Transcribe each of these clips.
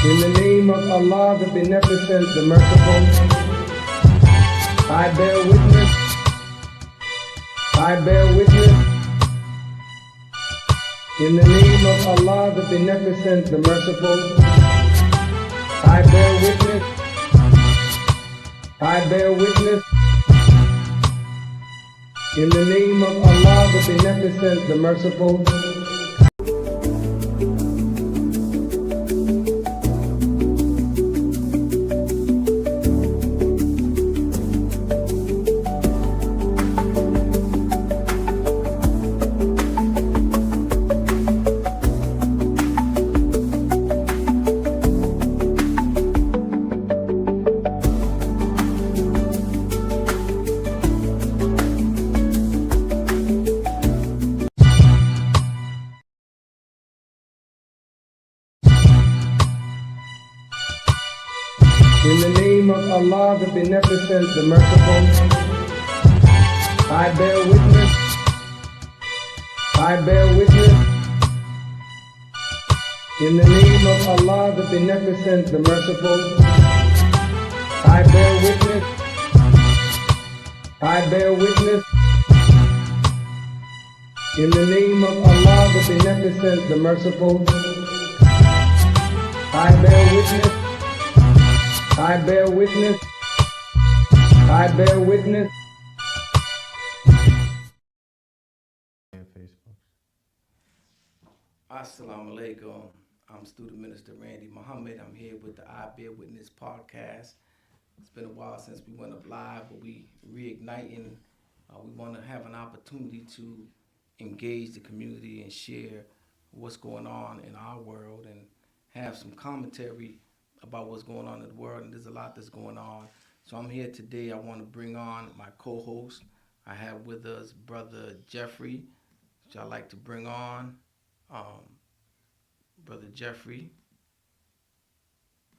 In the name of Allah, the Beneficent, the Merciful, I bear witness, I bear witness. In the name of Allah, the Beneficent, the Merciful, I bear witness, I bear witness. In the name of Allah, the Beneficent, the Merciful, in the name of Allah, the Beneficent, the Merciful, I bear witness, I bear witness. In the name of Allah, the Beneficent, the Merciful, I bear witness, I bear witness. In the name of Allah, the Beneficent, the Merciful, I bear witness, I bear witness, I bear witness. Assalamu alaikum. I'm Student Minister Randy Muhammad. I'm here with the I Bear Witness podcast. It's been a while since we went up live, but we reigniting. We want to have an opportunity to engage the community and share what's going on in our world and have some commentary about what's going on in the world. And there's a lot that's going on. So I'm here today. I want to bring on my co-host. I have with us Brother Jeffrey, which I'd like to bring on. Brother Jeffrey.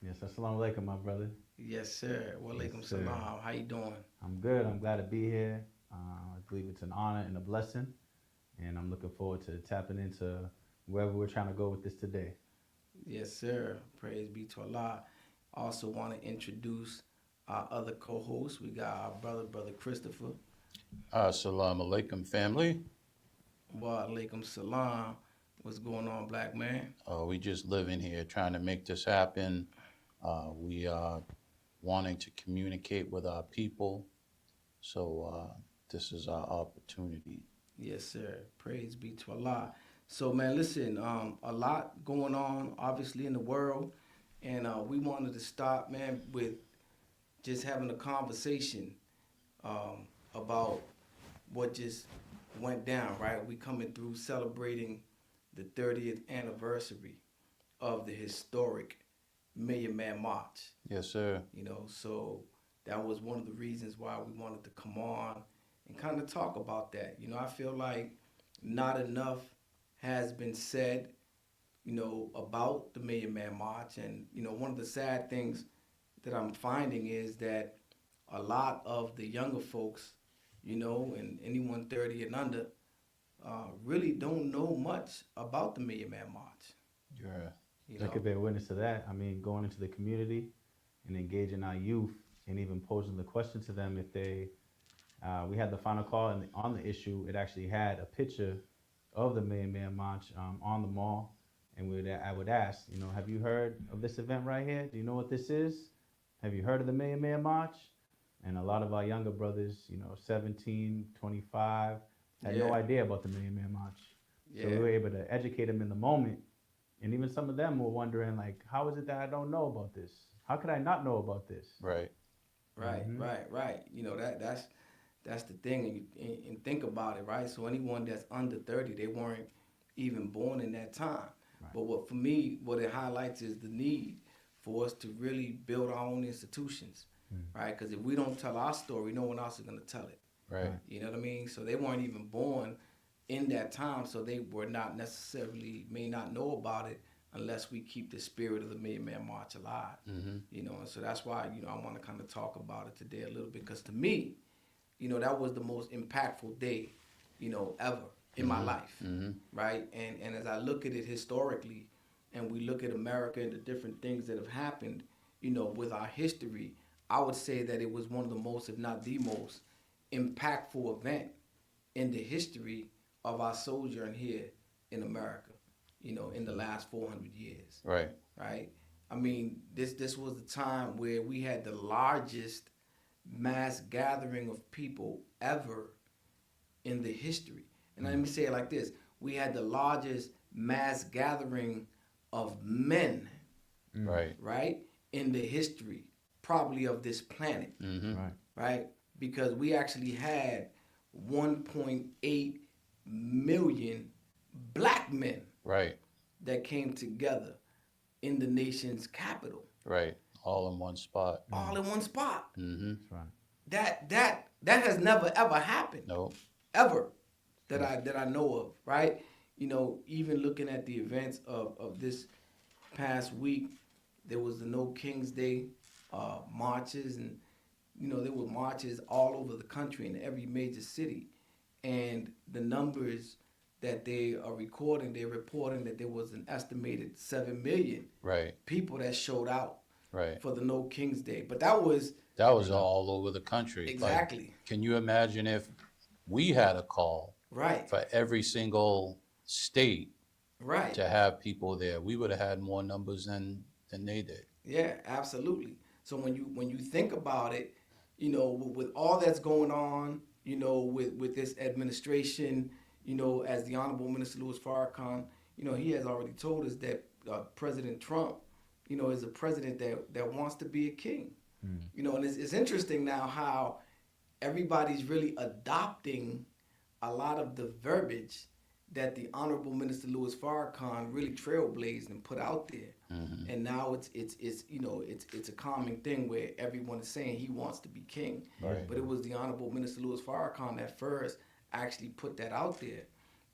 Yes, assalamu alaikum, my brother. Yes, sir. Wa alaikum salam. How you doing? I'm good. I'm glad to be here. I believe it's an honor and a blessing, and I'm looking forward to tapping into wherever we're trying to go with this today. Yes, sir. Praise be to Allah. Also want to introduce our other co-hosts. We got our brother Christopher. Assalamu alaikum, family. Wa alaikum salam. What's going on, black man? We just living here trying to make this happen. We are wanting to communicate with our people. So this is our opportunity. Yes, sir. Praise be to Allah. So, man, listen, a lot going on, obviously, in the world. And we wanted to start, man, with just having a conversation about what just went down, right? We coming through celebrating the 30th anniversary of the historic Million Man March. Yes, sir. You know, so that was one of the reasons why we wanted to come on and kind of talk about that. You know, I feel like not enough has been said, you know, about the Million Man March. And, you know, one of the sad things that I'm finding is that a lot of the younger folks, you know, and anyone 30 and under, really don't know much about the Million Man March. Yeah. I could bear witness to that. I mean, going into the community and engaging our youth and even posing the question to them if they, we had the final call and on the issue, it actually had a picture of the Million Man March on the mall. And I would ask, you know, have you heard of this event right here? Do you know what this is? Have you heard of the Million Man March? And a lot of our younger brothers, you know, 17, 25, had no idea about the Million Man March. So we were able to educate them in the moment. And even some of them were wondering, like, how is it that I don't know about this? How could I not know about this? Right. Right. You know, that's the thing. And think about it, right? So anyone that's under 30, they weren't even born in that time. Right. But for me, what it highlights is the need for us to really build our own institutions, right? Because if we don't tell our story, no one else is going to tell it. Right. You know what I mean? So they weren't even born in that time, so they were not necessarily, may not know about it unless we keep the spirit of the Million Man March alive. You know, and so that's why, you know, I want to kind of talk about it today a little bit, because to me, you know, that was the most impactful day, you know, ever in my life, right? And as I look at it historically, and we look at America and the different things that have happened, with our history, I would say that it was one of the most, if not the most, impactful event in the history of our sojourn here in America, in the last 400 years. Right. Right? I mean, this was the time where we had the largest mass gathering of people ever in the history. And let me say it like this: we had the largest mass gathering of men, Right. right, in the history, probably of this planet, Right. right? Because we actually had 1.8 million black men Right. that came together in the nation's capital, Right. All in one spot. all in one spot. Mm-hmm. That's right. That has never ever happened, Nope. ever, that I know of, right? Even looking at the events of this past week, there was the No King's Day marches, and there were marches all over the country in every major city, and the numbers that they are recording, they're reporting that there was an estimated 7 million Right. people that showed out Right. for the No King's Day. But that was That was all over the country. Like, exactly can you imagine if we had a call right, for every single state right. to have people there? We would have had more numbers than they did. Yeah, absolutely. So when you think about it, with all that's going on, with this administration, as the Honorable Minister Louis Farrakhan, he has already told us that President Trump, is a president that wants to be a king. And it's interesting now how everybody's really adopting a lot of the verbiage that the Honorable Minister Louis Farrakhan really trailblazed and put out there. Mm-hmm. And now it's a common thing where everyone is saying he wants to be king. Right. But it was the Honorable Minister Louis Farrakhan that first actually put that out there.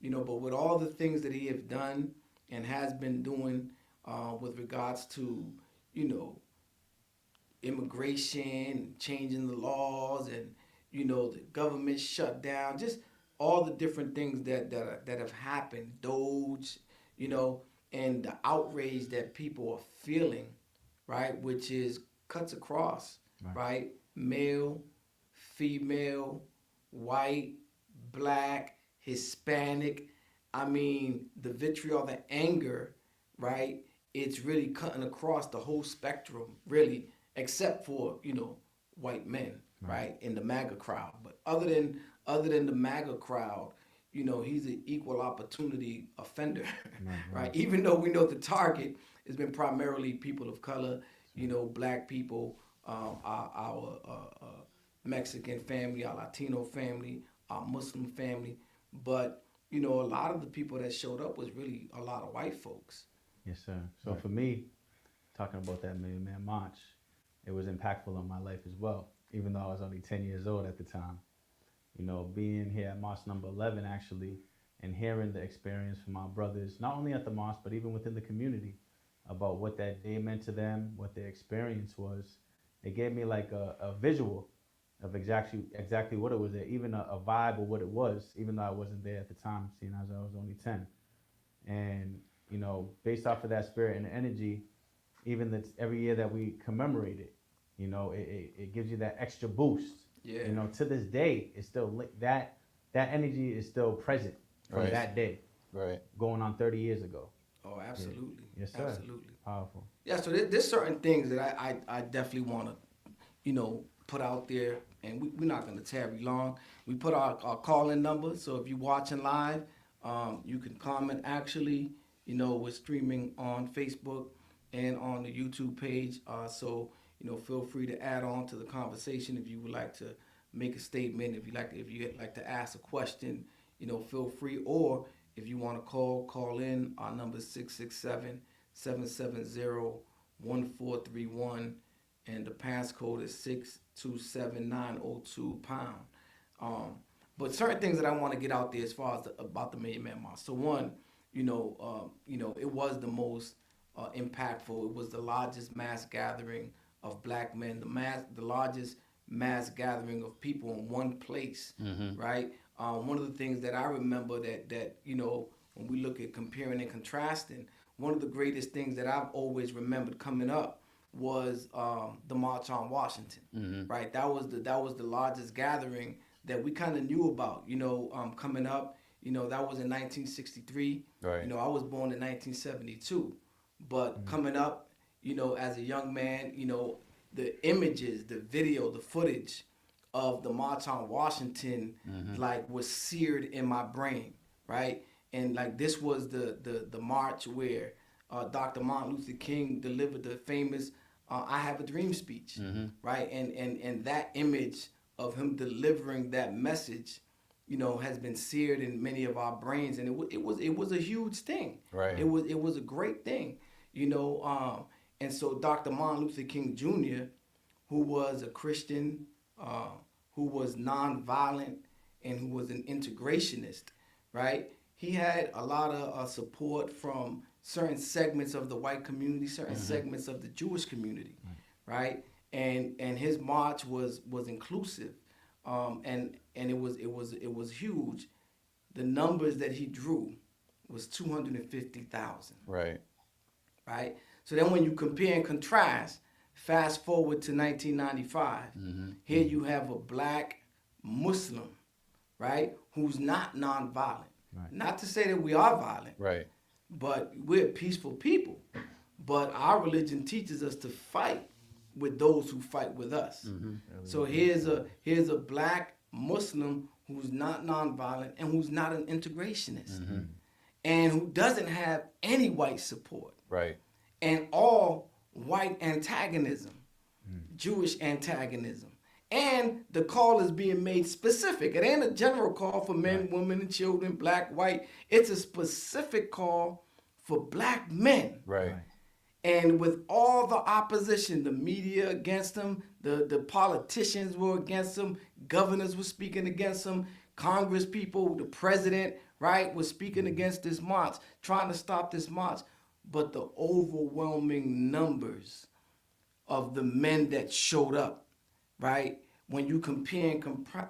But with all the things that he has done and has been doing with regards to, immigration, changing the laws, and the government shutdown, just all the different things that have happened, Doge, and the outrage that people are feeling, right, which is cuts across, right, male, female, white, black, Hispanic. I mean, the vitriol, the anger, right, it's really cutting across the whole spectrum, really, except for, white men, right, in the MAGA crowd. But other than the MAGA crowd, he's an equal opportunity offender, right? Even though we know the target has been primarily people of color, black people, our Mexican family, our Latino family, our Muslim family. But, a lot of the people that showed up was really a lot of white folks. Yes, sir. So for me, talking about that Million Man March, it was impactful on my life as well, even though I was only 10 years old at the time. Being here at Mosque number 11 actually, and hearing the experience from my brothers, not only at the mosque, but even within the community, about what that day meant to them, what their experience was. It gave me like a visual of exactly what it was there, even a vibe of what it was, even though I wasn't there at the time, seeing as I was only 10. And, based off of that spirit and energy, even that's every year that we commemorate it, it gives you that extra boost. Yeah. To this day, it's still that energy is still present from Right. that day, Right. going on 30 years ago. Oh, absolutely. Yes, sir. Absolutely. Powerful. Yeah, so there's certain things that I definitely want to, put out there, and we're not going to tarry long. We put our call-in number, so if you're watching live, you can comment. Actually, we're streaming on Facebook and on the YouTube page, so feel free to add on to the conversation if you would like to make a statement. If you'd like to ask a question, feel free. Or if you want to call in. Our number is 667-770-1431, and the passcode is 627902 pound. But certain things that I want to get out there as far as about the Million Man March. So one, it was the most impactful. It was the largest mass gathering of black men, the largest mass gathering of people in one place, right? One of the things that I remember that when we look at comparing and contrasting one of the greatest things that I've always remembered coming up was the March on Washington, right? That was the largest gathering that we kind of knew about, coming up. That was in 1963. Right. I was born in 1972, but coming up, as a young man, the images, the video, the footage of the March on Washington, like was seared in my brain, right? And like this was the march where Dr. Martin Luther King delivered the famous "I Have a Dream" speech, right? And that image of him delivering that message, has been seared in many of our brains, and it was a huge thing. Right. It was a great thing, and so Dr. Martin Luther King Jr., who was a Christian, who was nonviolent, and who was an integrationist, right? He had a lot of support from certain segments of the white community, certain segments of the Jewish community, right? And his march was inclusive, and it was huge. The numbers that he drew was 250,000. Right. Right. So then, when you compare and contrast, fast forward to 1995, here you have a black Muslim, right, who's not nonviolent. Right. Not to say that we are violent, Right. but we're peaceful people. But our religion teaches us to fight with those who fight with us. So here's a black Muslim who's not nonviolent and who's not an integrationist, and who doesn't have any white support, Right. and all white antagonism, Jewish antagonism. And the call is being made specific. It ain't a general call for men, women, and children, black, white. It's a specific call for black men. Right. And with all the opposition, the media against them, the politicians were against them, governors were speaking against them, Congress people, the president, right, was speaking against this march, trying to stop this march. But the overwhelming numbers of the men that showed up, right? When you compare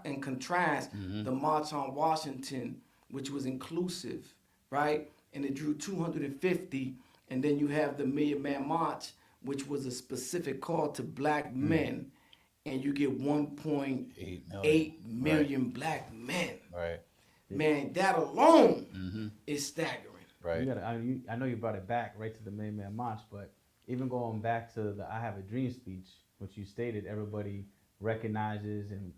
and contrast the March on Washington, which was inclusive, right? And it drew 250, and then you have the Million Man March, which was a specific call to black men, and you get 1.8 million black men. Right. Man, that alone is staggering. Right. I know you brought it back right to the Main Man March, but even going back to the "I Have a Dream" speech, which you stated, everybody recognizes and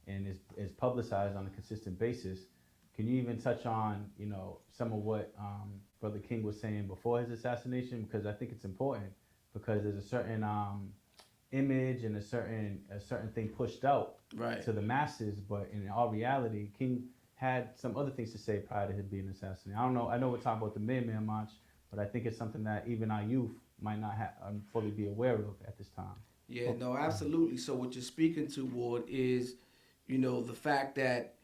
is publicized on a consistent basis. Can you even touch on some of what Brother King was saying before his assassination? Because I think it's important, because there's a certain image and a certain thing pushed out to the masses, but in all reality, King had some other things to say prior to him being assassinated. I don't know. I know we're talking about the Man March, but I think it's something that even our youth might not fully be aware of at this time. Yeah, no, absolutely. So what you're speaking to, Ward, is, the fact that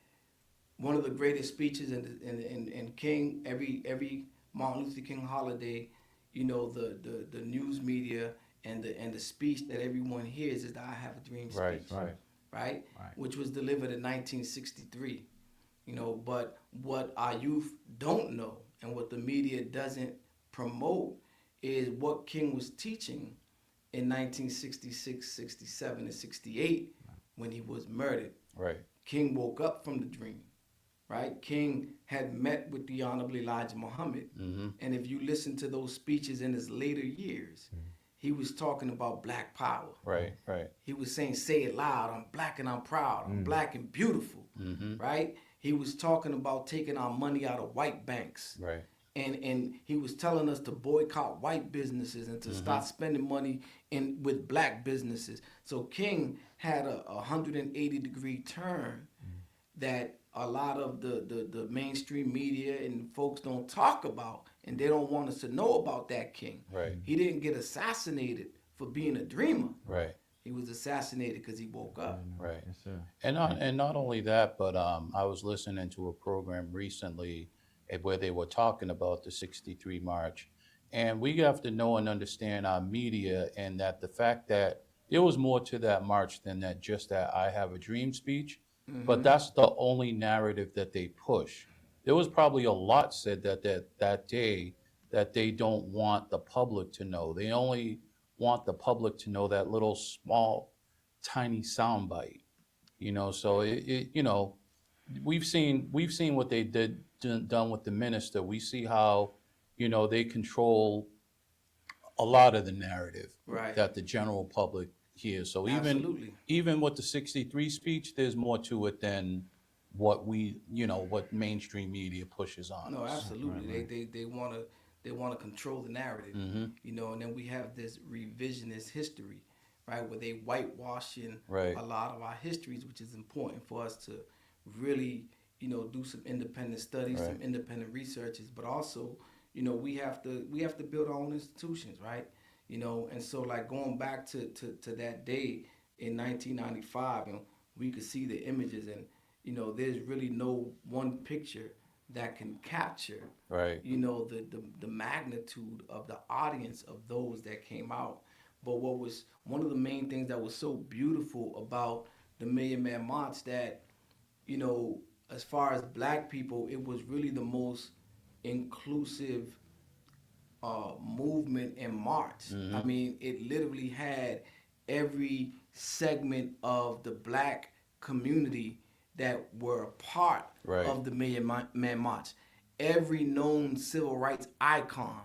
one of the greatest speeches in King, every Martin Luther King holiday, the news media and the speech that everyone hears is the "I Have a Dream" speech, right? Which was delivered in 1963. But what our youth don't know and what the media doesn't promote is what King was teaching in 1966, 67, and 68 when he was murdered. Right. King woke up from the dream, right? King had met with the Honorable Elijah Muhammad. And if you listen to those speeches in his later years, he was talking about black power. Right. Right. He was saying, "Say it loud, I'm black and I'm proud. I'm black and beautiful," right? He was talking about taking our money out of white banks. Right. And he was telling us to boycott white businesses and to start spending money with black businesses. So King had a 180-degree turn that a lot of the mainstream media and folks don't talk about, and they don't want us to know about that King. Right. He didn't get assassinated for being a dreamer. Right. He was assassinated because he woke up. Right. Yes, sir. And not only that, but I was listening to a program recently where they were talking about the 63 March. And we have to know and understand our media, and that the fact that there was more to that march than just that "I Have a Dream" speech. But that's the only narrative that they push. There was probably a lot said that day that they don't want the public to know. They only want the public to know that little small, tiny soundbite. So we've seen what they done with the minister. We see how they control a lot of the narrative Right. that the general public hears. So even Absolutely. even with the 63 speech, there's more to it than what mainstream media pushes on No, us. absolutely. Right, They want to control the narrative, and then we have this revisionist history, right, where they whitewashing Right. a lot of our histories, which is important for us to really, do some independent studies, some Right. independent researches, but also, we have to build our own institutions, right? And so like going back to that day in 1995, and we could see the images, and there's really no one picture that can capture Right. the magnitude of the audience of those that came out. But what was one of the main things that was so beautiful about the Million Man March, that as far as black people, it was really the most inclusive movement and march. I mean, it literally had every segment of the black community that were a part Right. of the Man March. Every known civil rights icon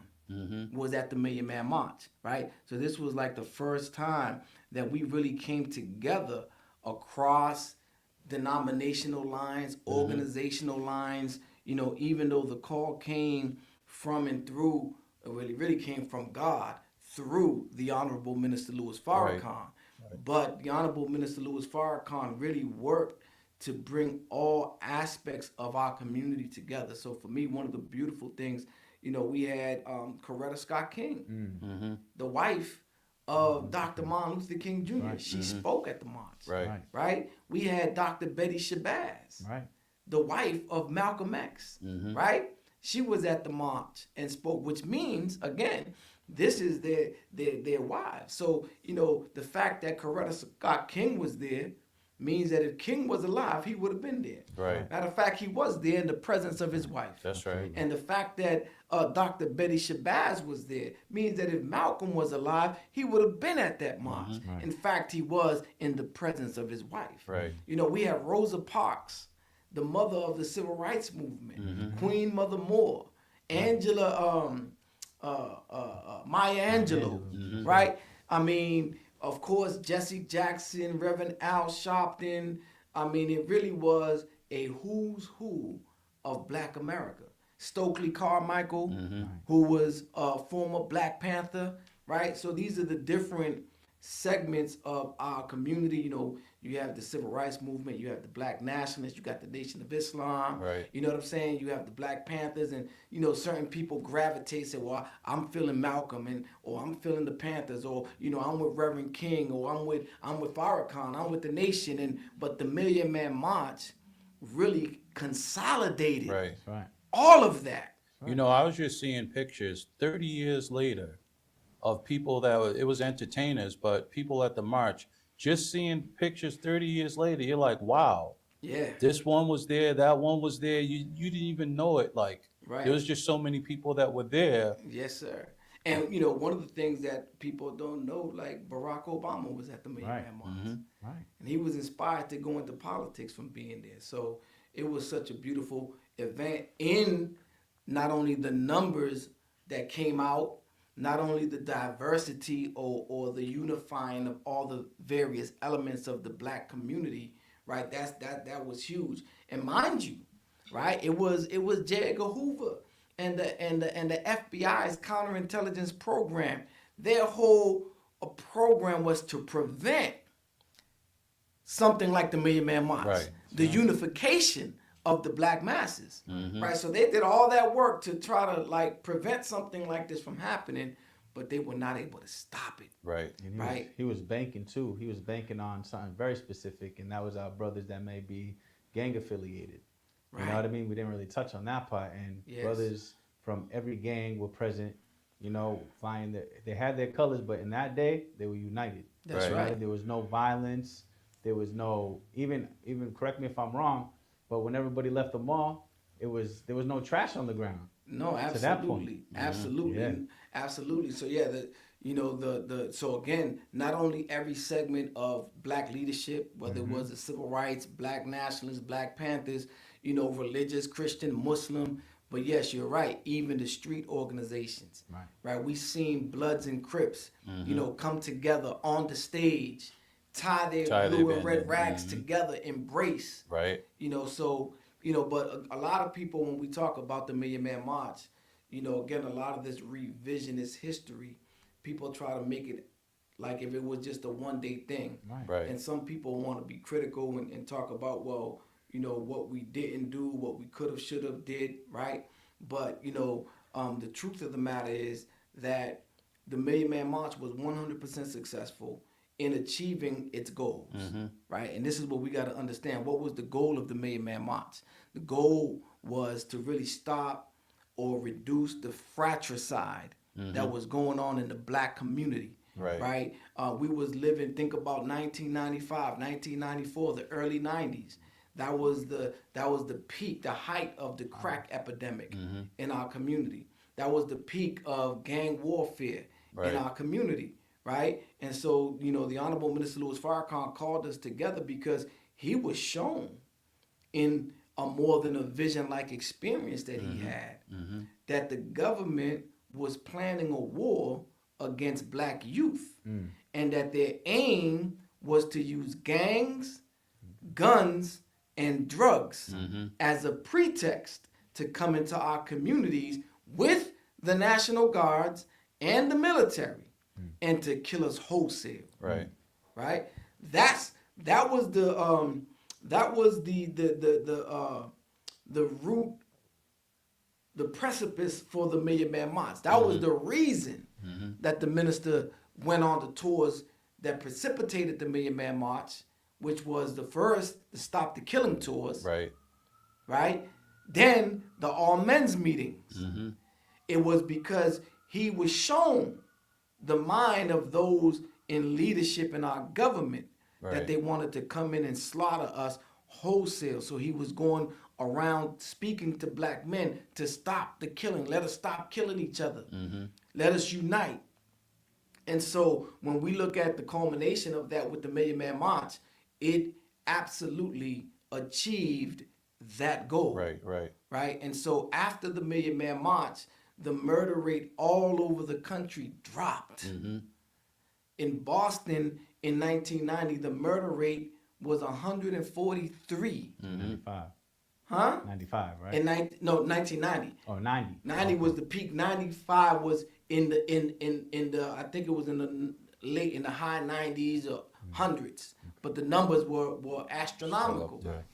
was at the Million Man March, right? So this was like the first time that we really came together across denominational lines, organizational lines, even though the call came from and through, it really came from God through the Honorable Minister Louis Farrakhan. Right. But the Honorable Minister Louis Farrakhan really worked to bring all aspects of our community together. So for me, one of the beautiful things, we had Coretta Scott King, the wife of Dr. Martin Luther King Jr. Right. She spoke at the march. Right. Right. Right? We had Dr. Betty Shabazz, Right. the wife of Malcolm X, right? She was at the march and spoke, which means, again, this is their wives. So, the fact that Coretta Scott King was there means that if King was alive, he would have been there. Right. Matter of fact, he was there in the presence of his wife. That's right. And the fact that Dr. Betty Shabazz was there means that if Malcolm was alive, he would have been at that march. Right. In fact, he was in the presence of his wife. Right. We have Rosa Parks, the mother of the civil rights movement, Queen Mother Moore, Angela, Maya Angelou, right? I mean, of course, Jesse Jackson, Reverend Al Sharpton. I mean, it really was a who's who of Black America. Stokely Carmichael, who was a former Black Panther, right? So these are the different segments of our community. You have the civil rights movement, you have the Black nationalists, you got the Nation of Islam. Right. You know what I'm saying? You have the Black Panthers, and certain people gravitate, say, well, I'm feeling Malcolm, or I'm feeling the Panthers, or I'm with Reverend King, or I'm with Farrakhan, I'm with the Nation, but the Million Man March really consolidated Right. Right. all of that. I was just seeing pictures 30 years later of people it was entertainers, but people at the march. Just seeing pictures 30 years later, you're like, wow, Yeah. this one was there, that one was there. You didn't even know it. Like, Right. there was just so many people that were there. Yes, sir. And one of the things that people don't know, like Barack Obama was at the Million Right. Man March, Right. and he was inspired to go into politics from being there. So it was such a beautiful event in not only the numbers that came out, not only the diversity or the unifying of all the various elements of the Black community, right? That was huge. And mind you, right, it was J. Edgar Hoover and the FBI's counterintelligence program. Their whole program was to prevent something like the Million Man March, Right. the unification of the Black masses, right? So they did all that work to try to prevent something like this from happening, but they were not able to stop it. Right. And Right. he was banking too. He was banking on something very specific, and that was our brothers that may be gang affiliated. You know Right. what I mean? We didn't really touch on that part. And Yes. brothers from every gang were present, flying they had their colors, but in that day they were united. That's Right. right. There was no violence. There was no even correct me if I'm wrong, but when everybody left the mall, there was no trash on the ground. No, to that point. absolutely, absolutely, Yeah. absolutely. So yeah, the so again, not only every segment of Black leadership, whether it was the civil rights, Black nationalists, Black Panthers, religious, Christian, Muslim, but yes, you're right. Even the street organizations, Right. right? We seen Bloods and Crips, Mm-hmm. come together on the stage, tie their Tie their blue and red bandana. rags Mm-hmm. together, embrace. Right. So but a lot of people, when we talk about the Million Man March, again, a lot of this revisionist history, people try to make it like if it was just a 1 day thing. Right. Right. And some people want to be critical and talk about, well, what we didn't do, what we could have, should have, did, right? But, the truth of the matter is that the Million Man March was 100% successful in achieving its goals, right? And this is what we got to understand. What was the goal of the Million Man March? The goal was to really stop or reduce the fratricide that was going on in the Black community. Right. We was living, think about 1995, 1994, the early 90s. That was the peak, the height of the crack epidemic in our community. That was the peak of gang warfare in our community, right? And so, the Honorable Minister Louis Farrakhan called us together because he was shown in a more than a vision-like experience that he had, that the government was planning a war against Black youth, and that their aim was to use gangs, guns, and drugs as a pretext to come into our communities with the National Guards and the military and to kill us wholesale. Right. Right? That was the root, the precipice for the Million Man March. That was the reason that the minister went on the tours that precipitated the Million Man March, which was the first to stop the killing tours. Right. Right? Then the all men's meetings. It was because he was shown the mind of those in leadership in our government that they wanted to come in and slaughter us wholesale. So he was going around speaking to Black men to stop the killing. Let us stop killing each other. Let us unite. And so when we look at the culmination of that with the Million Man March, it absolutely achieved that goal. Right. And so after the Million Man March, the murder rate all over the country dropped. In Boston in 1990, the murder rate was 143. 95. Huh? 95, right? In 1990. Oh, 90. 90 was the peak. 95 was in the I think it was in the high 90s or hundreds. But the numbers were astronomical. Still up there.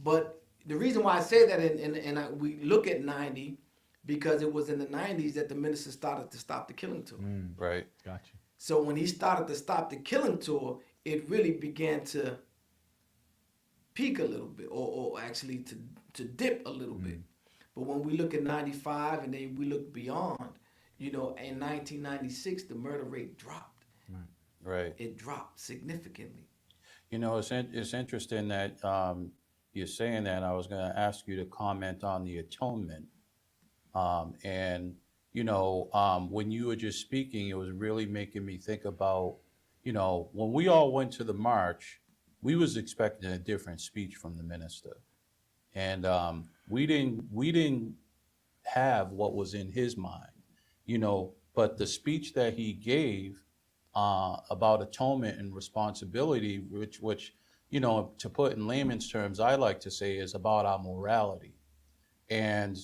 But the reason why I say that we look at 90 because it was in the 90s that the minister started to stop the killing tour. Right. Gotcha. So when he started to stop the killing tour, it really began to peak a little bit, or actually to dip a little bit. But when we look at 95 and then we look beyond, in 1996, the murder rate dropped. Right. It dropped significantly. It's interesting that you're saying that. I was going to ask you to comment on the atonement. When you were just speaking, it was really making me think about, when we all went to the march, we was expecting a different speech from the minister. And we didn't have what was in his mind, but the speech that he gave about atonement and responsibility, which to put in layman's terms, I like to say is about our morality. And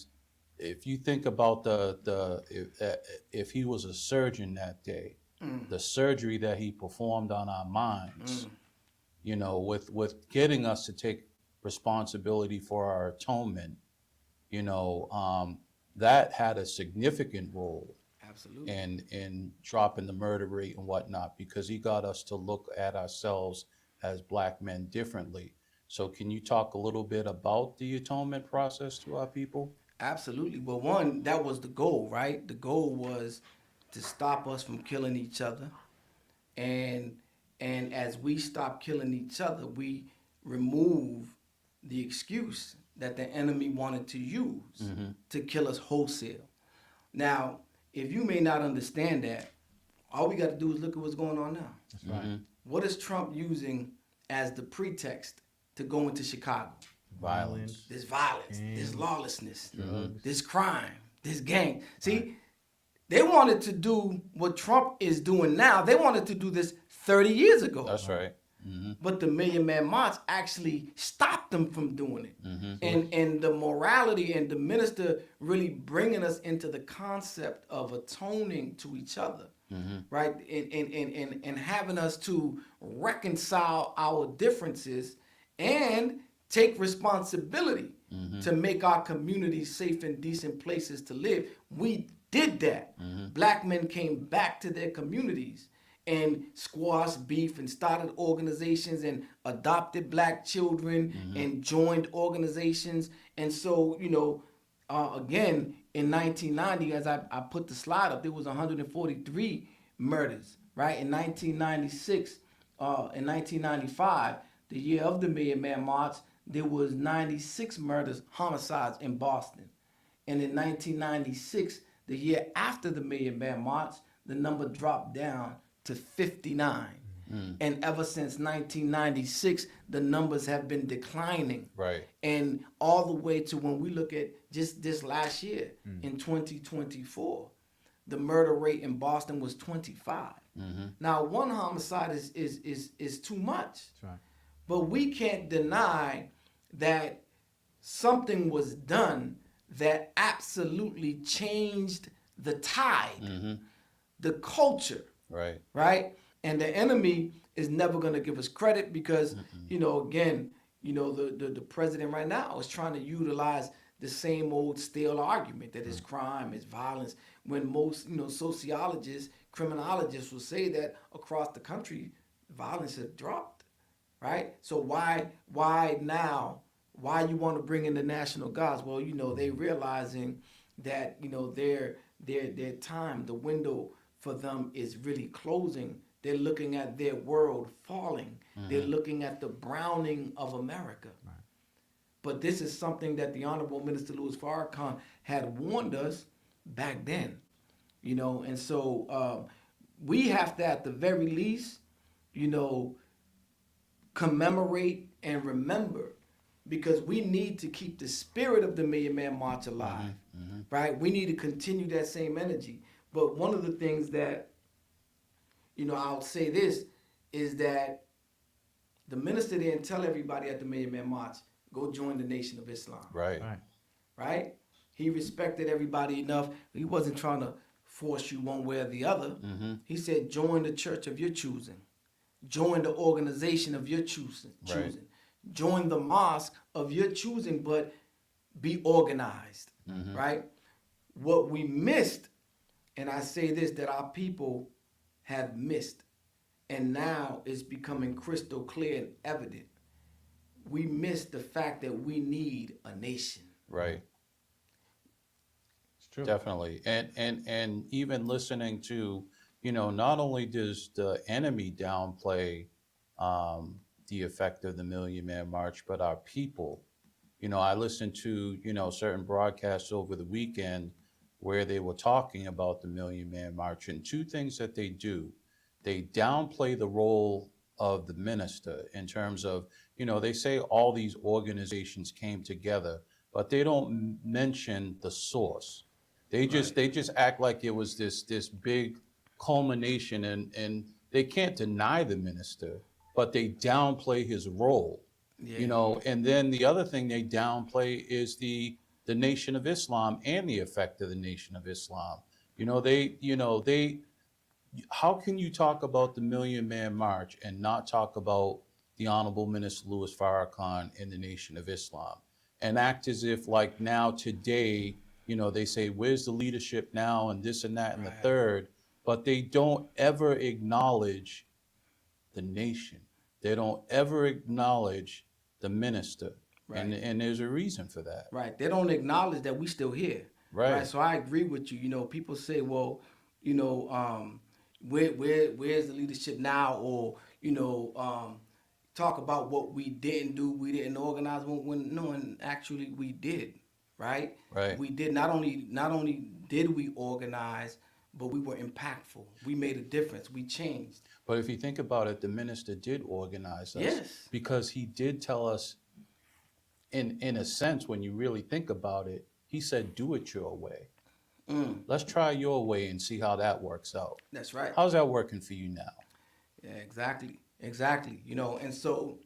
if you think about if he was a surgeon that day, the surgery that he performed on our minds, with getting us to take responsibility for our atonement, that had a significant role Absolutely. in dropping the murder rate and whatnot, because he got us to look at ourselves as Black men differently. So can you talk a little bit about the atonement process to our people? Absolutely. Well, one, that was the goal, right? The goal was to stop us from killing each other. And as we stop killing each other, we remove the excuse that the enemy wanted to use to kill us wholesale. Now, if you may not understand that, all we got to do is look at what's going on now. That's right. What is Trump using as the pretext to go into Chicago? Violence. This violence, this Gangs, lawlessness, drugs. this crime, this gang. See, they wanted to do what Trump is doing now. They wanted to do this 30 years ago. That's right. But the Million Man March actually stopped them from doing it. And the morality and the minister really bringing us into the concept of atoning to each other, right? And having us to reconcile our differences and take responsibility to make our communities safe and decent places to live. We did that. Black men came back to their communities and squashed beef and started organizations and adopted black children and joined organizations. And so, again, in 1990, as I put the slide up, there was 143 murders, right? In 1996, in 1995, the year of the Million Man March, there was 96 murders, homicides in Boston. And in 1996, the year after the Million Man March, the number dropped down to 59. And ever since 1996, the numbers have been declining. Right. And all the way to when we look at just this last year, in 2024, the murder rate in Boston was 25. Now, one homicide is too much. That's right. But we can't deny that something was done that absolutely changed the tide, the culture, right? And the enemy is never going to give us credit because, again, the president right now is trying to utilize the same old stale argument that it's crime, it's violence, when most, sociologists, criminologists will say that across the country, violence has dropped, right? So why now? Why you want to bring in the National Guards? Well, they realizing that, their time, the window for them is really closing. They're looking at their world falling. They're looking at the browning of America. Right. But this is something that the Honorable Minister Louis Farrakhan had warned us back then, and so we have to, at the very least, commemorate and remember, because we need to keep the spirit of the Million Man March alive, right? We need to continue that same energy. But one of the things that, I'll say this, is that the minister didn't tell everybody at the Million Man March, go join the Nation of Islam. Right? He respected everybody enough. He wasn't trying to force you one way or the other. He said, join the church of your choosing. Join the organization of your choosing. Join the mosque of your choosing, but be organized, right? What we missed, and I say this, that our people have missed, and now it's becoming crystal clear and evident. We missed the fact that we need a nation. Right. It's true. Definitely. And even listening to, not only does the enemy downplay the effect of the Million Man March, but our people. I listened to, certain broadcasts over the weekend where they were talking about the Million Man March, and two things that they do. They downplay the role of the minister in terms of, they say all these organizations came together, but they don't mention the source. They just act like it was this big culmination, and they can't deny the minister, but they downplay his role. And then the other thing they downplay is the Nation of Islam and the effect of the Nation of Islam. How can you talk about the Million Man March and not talk about the Honorable Minister Louis Farrakhan and the Nation of Islam, and act as if like now today, they say, where's the leadership now, and this and that and the third, but they don't ever acknowledge the nation. They don't ever acknowledge the minister. And there's a reason for that. Right. They don't acknowledge that we still here. Right. So I agree with you. People say, well, where's the leadership now? Or, talk about what we didn't do, we didn't organize when knowing actually we did, right? Right. We did not only did we organize, but we were impactful. We made a difference. We changed. But if you think about it, the minister did organize us. Yes. Because he did tell us, in a sense, when you really think about it, he said, do it your way. Let's try your way and see how that works out. That's right. How's that working for you now? Yeah, exactly. And so,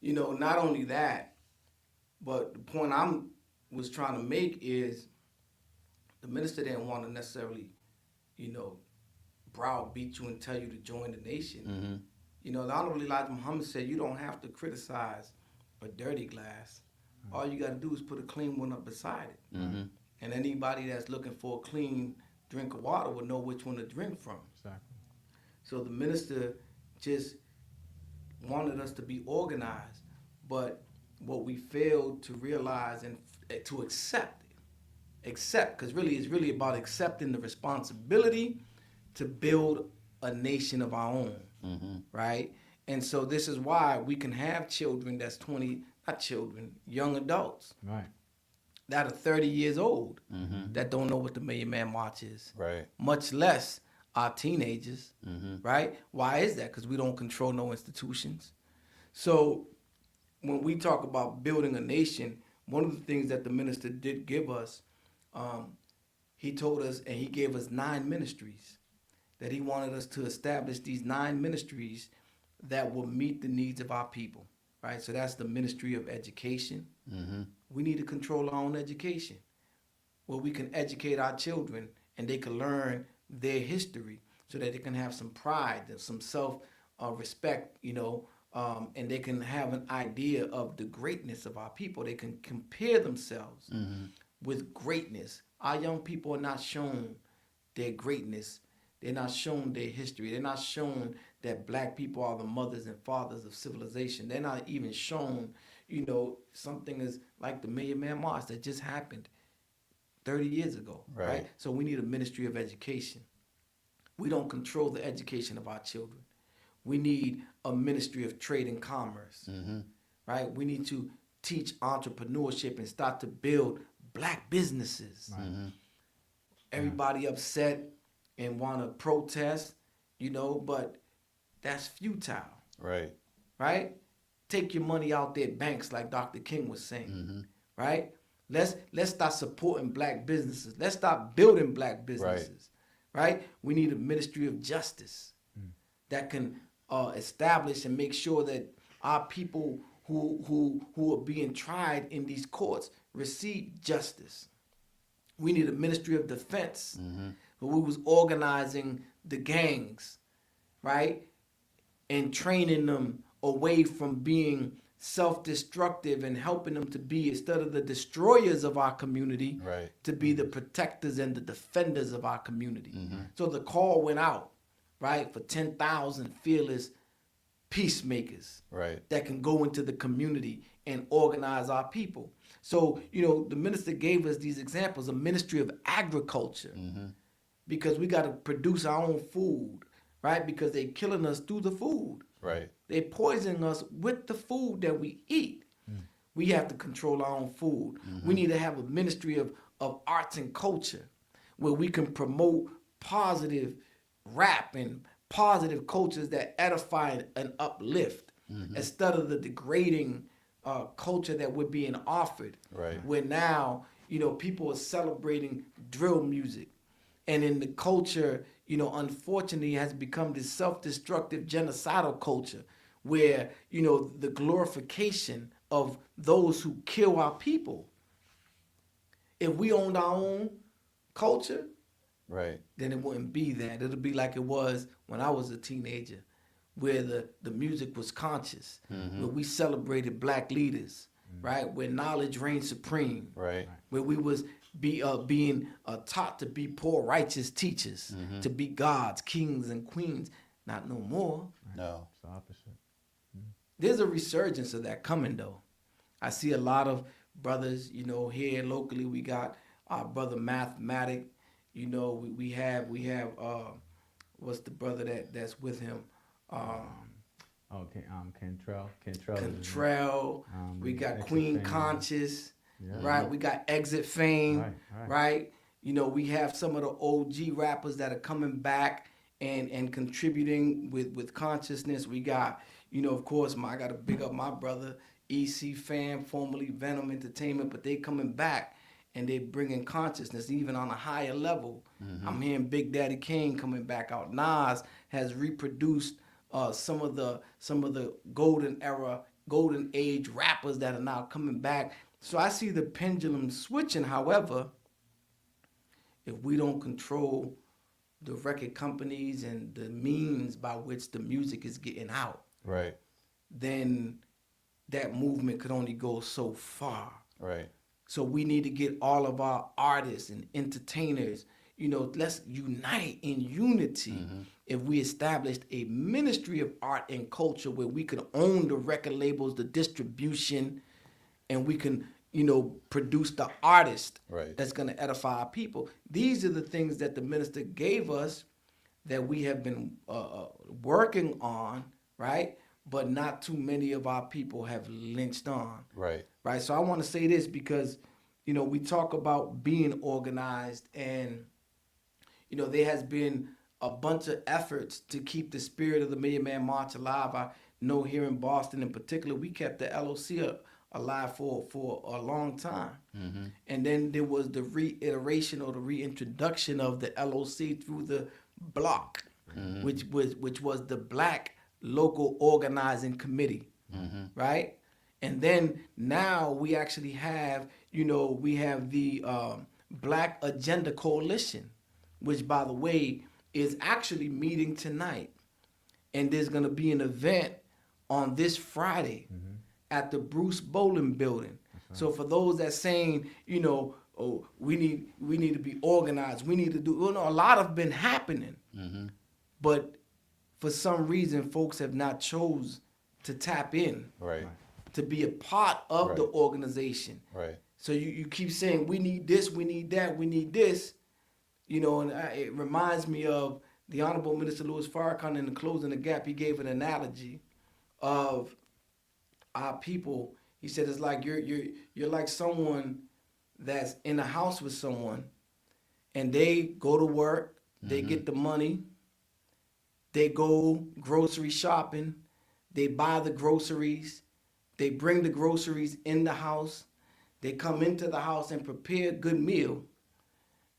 not only that, but the point was trying to make is the minister didn't want to necessarily, browbeat you and tell you to join the nation. The Honorable Elijah Muhammad said you don't have to criticize a dirty glass. All you got to do is put a clean one up beside it. And anybody that's looking for a clean drink of water will know which one to drink from. Exactly. So the minister just wanted us to be organized, but what we failed to realize and to accept, because really it's really about accepting the responsibility to build a nation of our own, right? And so this is why we can have children that's young adults, Right. that are 30 years old that don't know what the Million Man March is, Right. much less our teenagers, right? Why is that? Because we don't control no institutions. So when we talk about building a nation, one of the things that the minister did give us, he told us, and he gave us 9 ministries, that he wanted us to establish these 9 ministries that will meet the needs of our people, right? So that's the Ministry of Education. We need to control our own education, where we can educate our children and they can learn their history so that they can have some pride and some self-respect, and they can have an idea of the greatness of our people. They can compare themselves with greatness. Our young people are not shown their greatness. They're not shown their history. They're not shown that black people are the mothers and fathers of civilization. They're not even shown, something is like the Million Man March that just happened 30 years ago, right? So we need a Ministry of Education. We don't control the education of our children. We need a Ministry of Trade and Commerce, right? We need to teach entrepreneurship and start to build black businesses. Everybody upset and want to protest, but that's futile. Right? Take your money out their banks, like Dr. King was saying. Right? Let's start supporting black businesses. Let's start building black businesses. Right? We need a Ministry of Justice that can establish and make sure that our people who are being tried in these courts receive justice. We need a Ministry of Defense, where we was organizing the gangs, right? And training them away from being self-destructive and helping them to be, instead of the destroyers of our community, to be the protectors and the defenders of our community. So the call went out, right, for 10,000 fearless peacemakers that can go into the community and organize our people. So, the minister gave us these examples, a Ministry of Agriculture, because we got to produce our own food, right? Because they're killing us through the food. They're poisoning us with the food that we eat. We have to control our own food. We need to have a Ministry of Arts and Culture, where we can promote positive rap and positive cultures that edify and uplift, instead of the degrading culture that we're being offered. Where now, people are celebrating drill music. And in the culture, unfortunately, has become this self-destructive genocidal culture where, the glorification of those who kill our people. If we owned our own culture, then it wouldn't be that. It'll be like it was when I was a teenager, where the music was conscious, where we celebrated black leaders, right? Where knowledge reigned supreme, where we was being taught to be poor, righteous teachers, to be gods, kings, and queens. Not no more. No. It's the opposite. There's a resurgence of that coming, though. I see a lot of brothers, here locally. We got our brother Mathematic. We have what's the brother that's with him? Okay, Cantrell. Contrell. We got Exit Queen Fame. Conscious, Yeah. right? We got Exit Fame, Right. right? You know, we have some of the OG rappers that are coming back and contributing with consciousness. We got, you know, of course, I got to big up my brother, EC Fam, formerly Venom Entertainment, but they coming back and they bringing consciousness even on a higher level. I'm hearing Big Daddy Kane coming back out. Nas has reproduced some of the golden age rappers that are now coming back. So I see the pendulum switching. However, if we don't control the record companies and the means by which the music is getting out, Right. then that movement could only go so far. Right. So we need to get all of our artists and entertainers, you know, let's unite in unity. If we established a ministry of art and culture where we could own the record labels, the distribution, and we can, you know, produce the artist Right. that's going to edify our people. These are the things that the minister gave us that we have been working on, right? But not too many of our people have lynched on. Right. Right. So I want to say this because, you know, we talk about being organized and, you know, there has been a bunch of efforts to keep the spirit of the Million Man March alive. I know here in Boston in particular, we kept the LOC alive for a long time. And then there was the reiteration or the reintroduction of the LOC through the block, which was the Black Local Organizing Committee, right? And then now we actually have, you know, we have the Black Agenda Coalition, which, by the way, is actually meeting tonight. And there's going to be an event on this Friday at the Bruce Bowling Building. So for those that saying, you know, oh, we need to be organized, we need to do, well, no, a lot have been happening. But for some reason, folks have not chose to tap in. Right. To be a part of the organization. Right. So you keep saying, we need this, we need that, we need this. You know, and it reminds me of the Honorable Minister Louis Farrakhan in the Closing the Gap. He gave an analogy of our people. He said it's like you're like someone that's in a house with someone and they go to work, they get the money, they go grocery shopping, they buy the groceries, they bring the groceries in the house. They come into the house and prepare a good meal.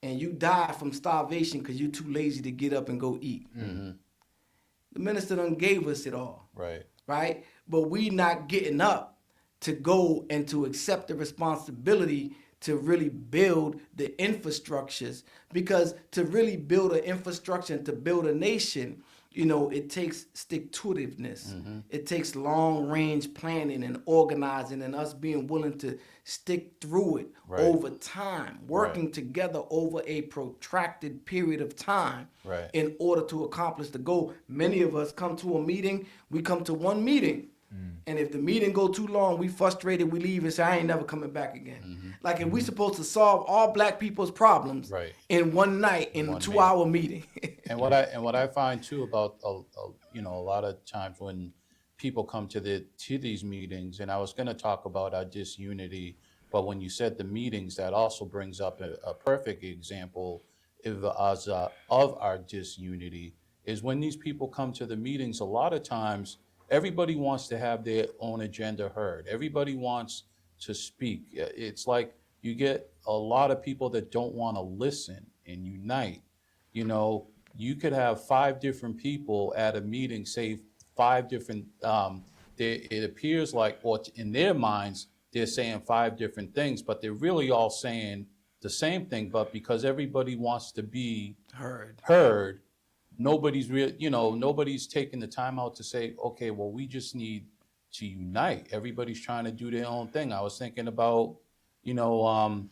And you die from starvation because you're too lazy to get up and go eat. The minister done gave us it all. Right. Right? But we not getting up to go and to accept the responsibility to really build the infrastructures. Because to really build an infrastructure and to build a nation, you know, it takes stick-to-itiveness. It takes long-range planning and organizing and us being willing to stick through it over time, working together over a protracted period of time in order to accomplish the goal. Many of us come to a meeting, we come to one meeting, and if the meeting go too long, we frustrated, we leave and say, I ain't never coming back again. Like if we supposed to solve all black people's problems in one night in a 2-hour meeting. And what I find too about you know, a lot of times when people come to these meetings, and I was going to talk about our disunity, but when you said the meetings, that also brings up a perfect example of our disunity is when these people come to the meetings. A lot of times, everybody wants to have their own agenda heard. Everybody wants to speak. It's like you get a lot of people that don't want to listen and unite. You know, you could have 5 different people at a meeting say 5 different, it appears like, or in their minds, they're saying 5 different things, but they're really all saying the same thing. But because everybody wants to be heard, nobody's nobody's taking the time out to say, okay, well, we just need to unite. Everybody's trying to do their own thing. I was thinking about, you know,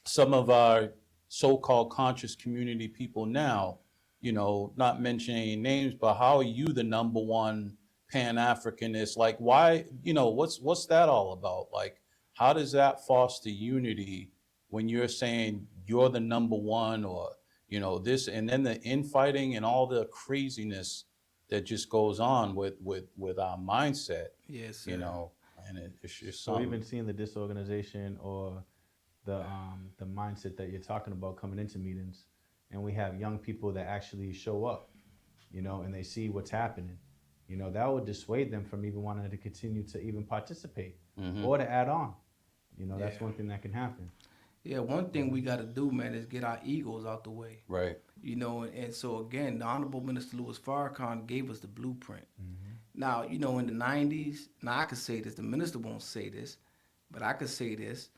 some of our so-called conscious community people now, you know, not mentioning names, but how are you the number one Pan-Africanist? Like, why, you know, what's that all about? Like, how does that foster unity when you're saying you're the number one, or, you know, this, and then the infighting and all the craziness that just goes on with our mindset, Yes, sir. you know, and it's just So something. even seeing the disorganization or the mindset that you're talking about coming into meetings, and we have young people that actually show up, you know, and they see what's happening, you know, that would dissuade them from even wanting to continue to even participate or to add on. You know, that's Yeah. one thing that can happen. Yeah, one thing we got to do, man, is get our egos out the way. Right. You know, and so again, the Honorable Minister Louis Farrakhan gave us the blueprint. Now, you know, in the 90s, now I could say this, the minister won't say this, but I could say this.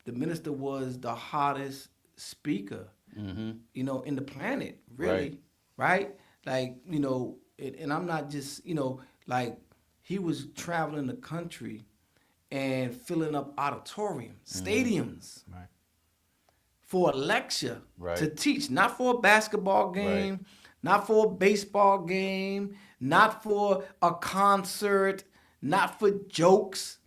The minister was the hottest speaker, you know, in the planet, really, right? Like, you know, and I'm not just, you know, like he was traveling the country and filling up auditoriums, stadiums Right. for a lecture Right. to teach, not for a basketball game, Right. not for a baseball game, not for a concert, not for jokes.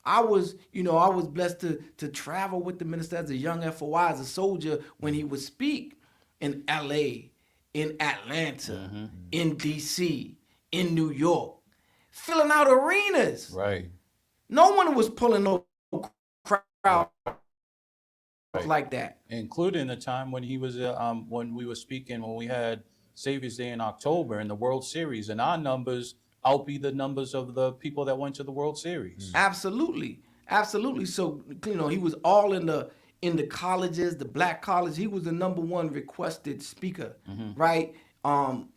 I was, you know, I was blessed to travel with the minister as a young FOI, as a soldier, when he would speak in LA, in Atlanta, in DC, in New York, filling out arenas. Right. No one was pulling no crowd like that. Including the time when he was when we were speaking when we had Savior's Day in October in the World Series, and our numbers outbeat the numbers of the people that went to the World Series. Absolutely, absolutely. So you know, he was all in the colleges, the black college. He was the #1 requested speaker, right?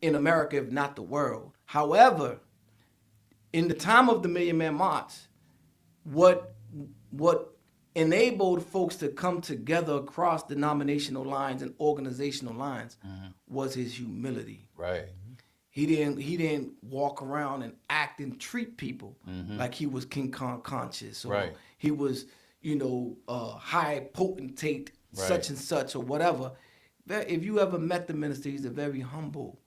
In America, if not the world. However, in the time of the Million Man March, what enabled folks to come together across denominational lines and organizational lines was his humility. Right. He didn't walk around and act and treat people like he was King Kong conscious, or Right. he was, you know, high potentate such and such or whatever. If you ever met the minister, he's a very humble,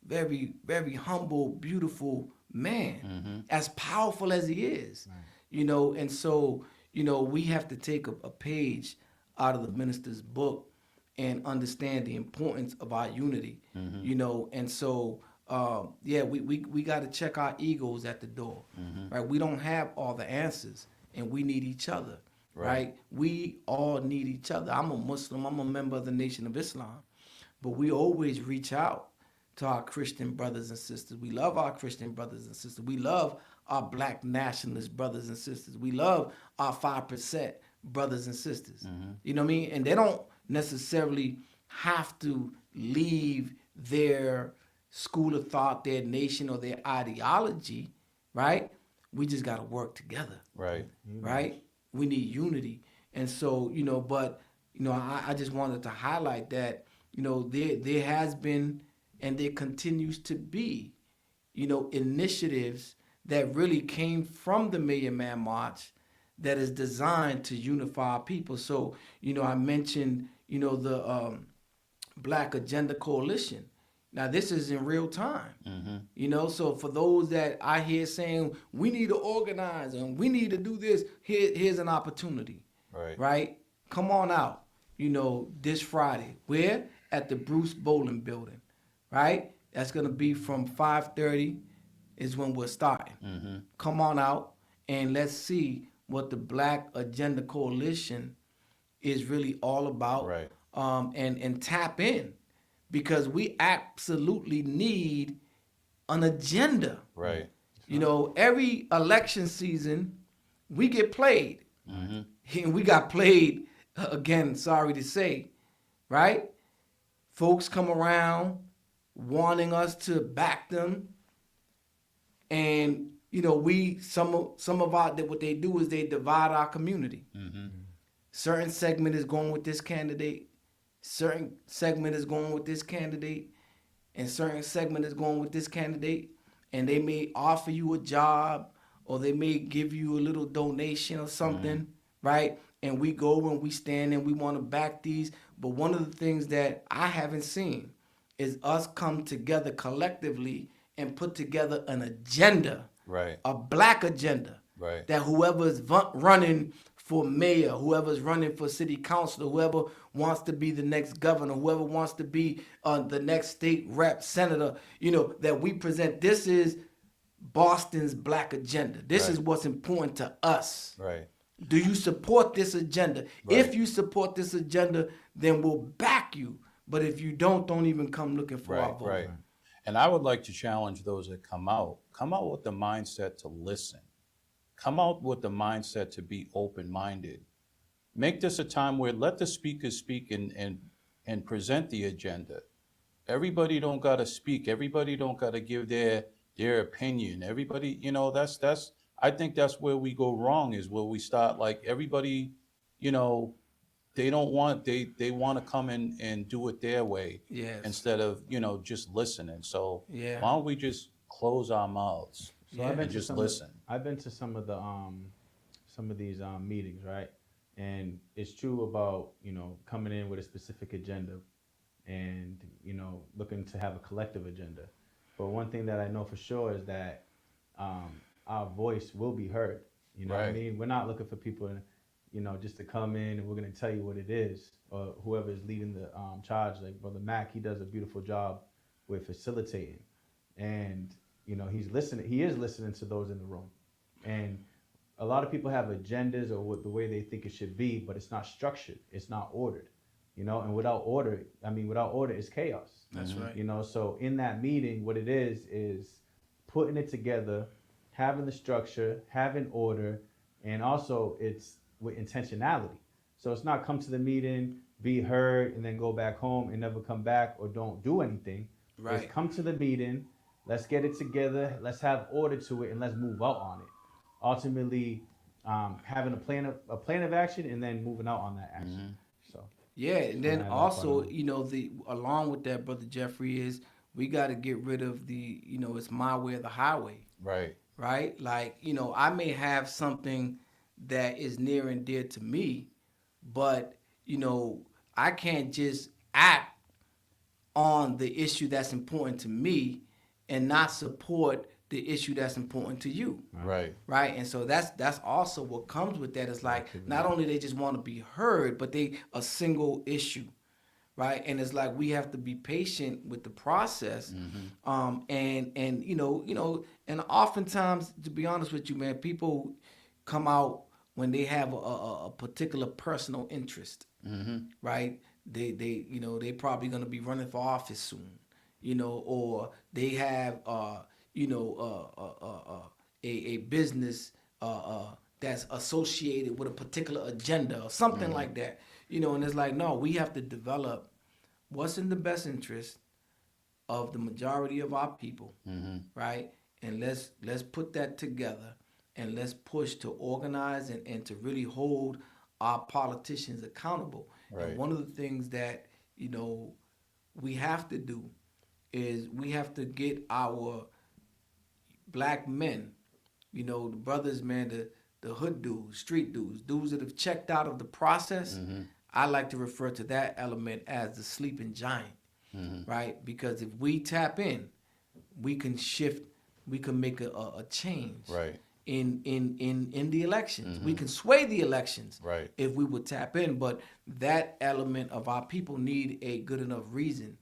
very humble, beautiful man, as powerful as he is, you know. And so, you know, we have to take a page out of the minister's book and understand the importance of our unity, you know. And so, yeah, we got to check our egos at the door, right? We don't have all the answers, and we need each other, right? We all need each other. I'm a Muslim. I'm a member of the Nation of Islam, but we always reach out to our Christian brothers and sisters. We love our Christian brothers and sisters. We love our black nationalist brothers and sisters. We love our 5% brothers and sisters. You know what I mean? And they don't necessarily have to leave their school of thought, their nation, or their ideology, right? We just got to work together, Right. right? We need unity. And so, you know, but, you know, I just wanted to highlight that, you know, there has been and there continues to be, you know, initiatives that really came from the Million Man March that is designed to unify our people. So, you know, I mentioned, you know, the Black Agenda Coalition. Now, this is in real time, you know, so for those that I hear saying, we need to organize and we need to do this, here's an opportunity, right? Come on out, you know, this Friday. Where? At the Bruce Bowling Building, right? That's going to be from 5:30 is when we're starting. Come on out and let's see what the Black Agenda Coalition is really all about, and tap in, because we absolutely need an agenda. Right. You know, every election season we get played, and we got played again. Sorry to say, right? Folks come around wanting us to back them, and you know, some of our what they do is they divide our community. Certain segment is going with this candidate, certain segment is going with this candidate, and certain segment is going with this candidate, and they may offer you a job or they may give you a little donation or something, right? And we go and we stand and we want to back these. But one of the things that I haven't seen is us come together collectively and put together an agenda, Right. a black agenda, Right. that whoever is running for mayor, whoever's running for city council, whoever wants to be the next governor, whoever wants to be the next state rep, senator, that we present. This is Boston's black agenda. This is Right. what's important to us. Right. Do you support this agenda? Right. If you support this agenda, then we'll back you. But if you don't even come looking for our Right, vote. right. And I would like to challenge those that come out. Come out with the mindset to listen. Come out with the mindset to be open-minded. Make this a time where let the speakers speak and present the agenda. Everybody don't gotta speak. Everybody don't gotta give their opinion. Everybody, that's I think that's where we go wrong, is where we start like everybody, you know, they want to come in and do it their way. Yes. Instead of, just listening. So Yeah. why don't we just close our mouths So I've been and to just some listen? I've been to some of these meetings, right? And it's true about coming in with a specific agenda, and looking to have a collective agenda. But one thing that I know for sure is that our voice will be heard. You know what I Right. mean? We're not looking for people, just to come in and we're going to tell you what it is, or whoever is leading the charge. Like Brother Mac, he does a beautiful job with facilitating, and he's listening. He is listening to those in the room, and a lot of people have agendas or what the way they think it should be, but it's not structured. It's not ordered. And without order, it's chaos. That's right. So in that meeting, what it is putting it together, having the structure, having order, and also it's with intentionality. So it's not come to the meeting, be heard, and then go back home and never come back or don't do anything. Right. It's come to the meeting, let's get it together, let's have order to it, and let's move out on it. Ultimately, having a plan of action, and then moving out on that action. So Yeah, and then Yeah, also, that's the along with that, Brother Jeffrey, is we got to get rid of the, it's my way or the highway, Right. right? Like, I may have something that is near and dear to me, but, I can't just act on the issue that's important to me and not support the issue that's important to you. Right. Right, and so that's also what comes with that. Is like not only they just want to be heard, but they a single issue, right? And it's like we have to be patient with the process, and and oftentimes, to be honest with you, man, people come out when they have a particular personal interest, right? They probably gonna be running for office soon, or they have a business that's associated with a particular agenda or something like that, and it's like, no, we have to develop what's in the best interest of the majority of our people, right? And let's put that together, and let's push to organize and to really hold our politicians accountable. Right. And one of the things that we have to do is we have to get our black men, the brothers, man, the hood dudes, street dudes that have checked out of the process. I like to refer to that element as the sleeping giant, right? Because if we tap in, we can shift, we can make a change, Right. in the elections. We can sway the elections, Right. if we would tap in. But that element of our people need a good enough reason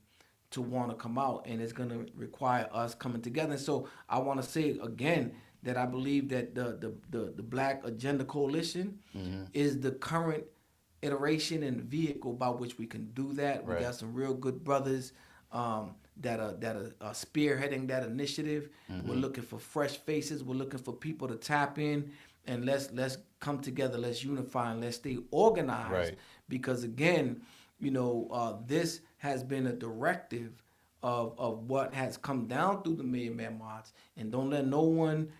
to want to come out, and it's going to require us coming together. And so I want to say again that I believe that the Black Agenda Coalition is the current iteration and vehicle by which we can do that. We Right. got some real good brothers that are spearheading that initiative. We're looking for fresh faces. We're looking for people to tap in, and let's come together. Let's unify and let's stay organized. Right. Because again, this has been a directive of what has come down through the Million Man March. And don't let no one,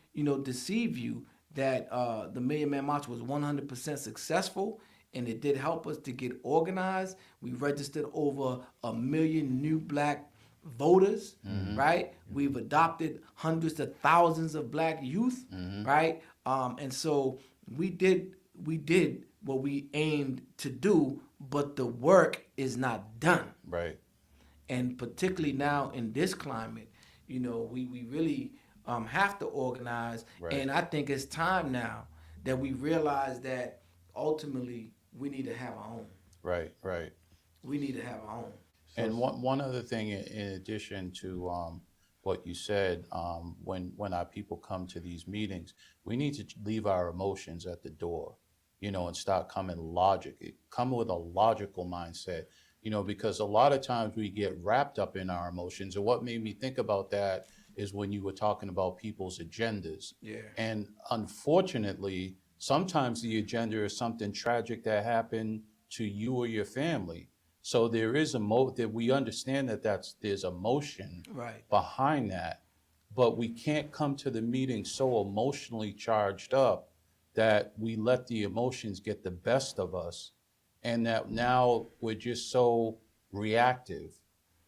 deceive you that the Million Man March was 100% successful, and it did help us to get organized. We registered over 1 million new black voters, right? We've adopted hundreds of thousands of black youth, right? And so we did what we aimed to do, but the work is not done. Right. And particularly now in this climate, we really have to organize. Right. And I think it's time now that we realize that ultimately we need to have our own. Right, right. We need to have our own. And one other thing, in addition to what you said, when our people come to these meetings, we need to leave our emotions at the door, and start come with a logical mindset, because a lot of times we get wrapped up in our emotions. And what made me think about that is when you were talking about people's agendas. Yeah. And unfortunately, sometimes the agenda is something tragic that happened to you or your family. So there is that we understand there's emotion Right. behind that, but we can't come to the meeting so emotionally charged up that we let the emotions get the best of us, and that now we're just so reactive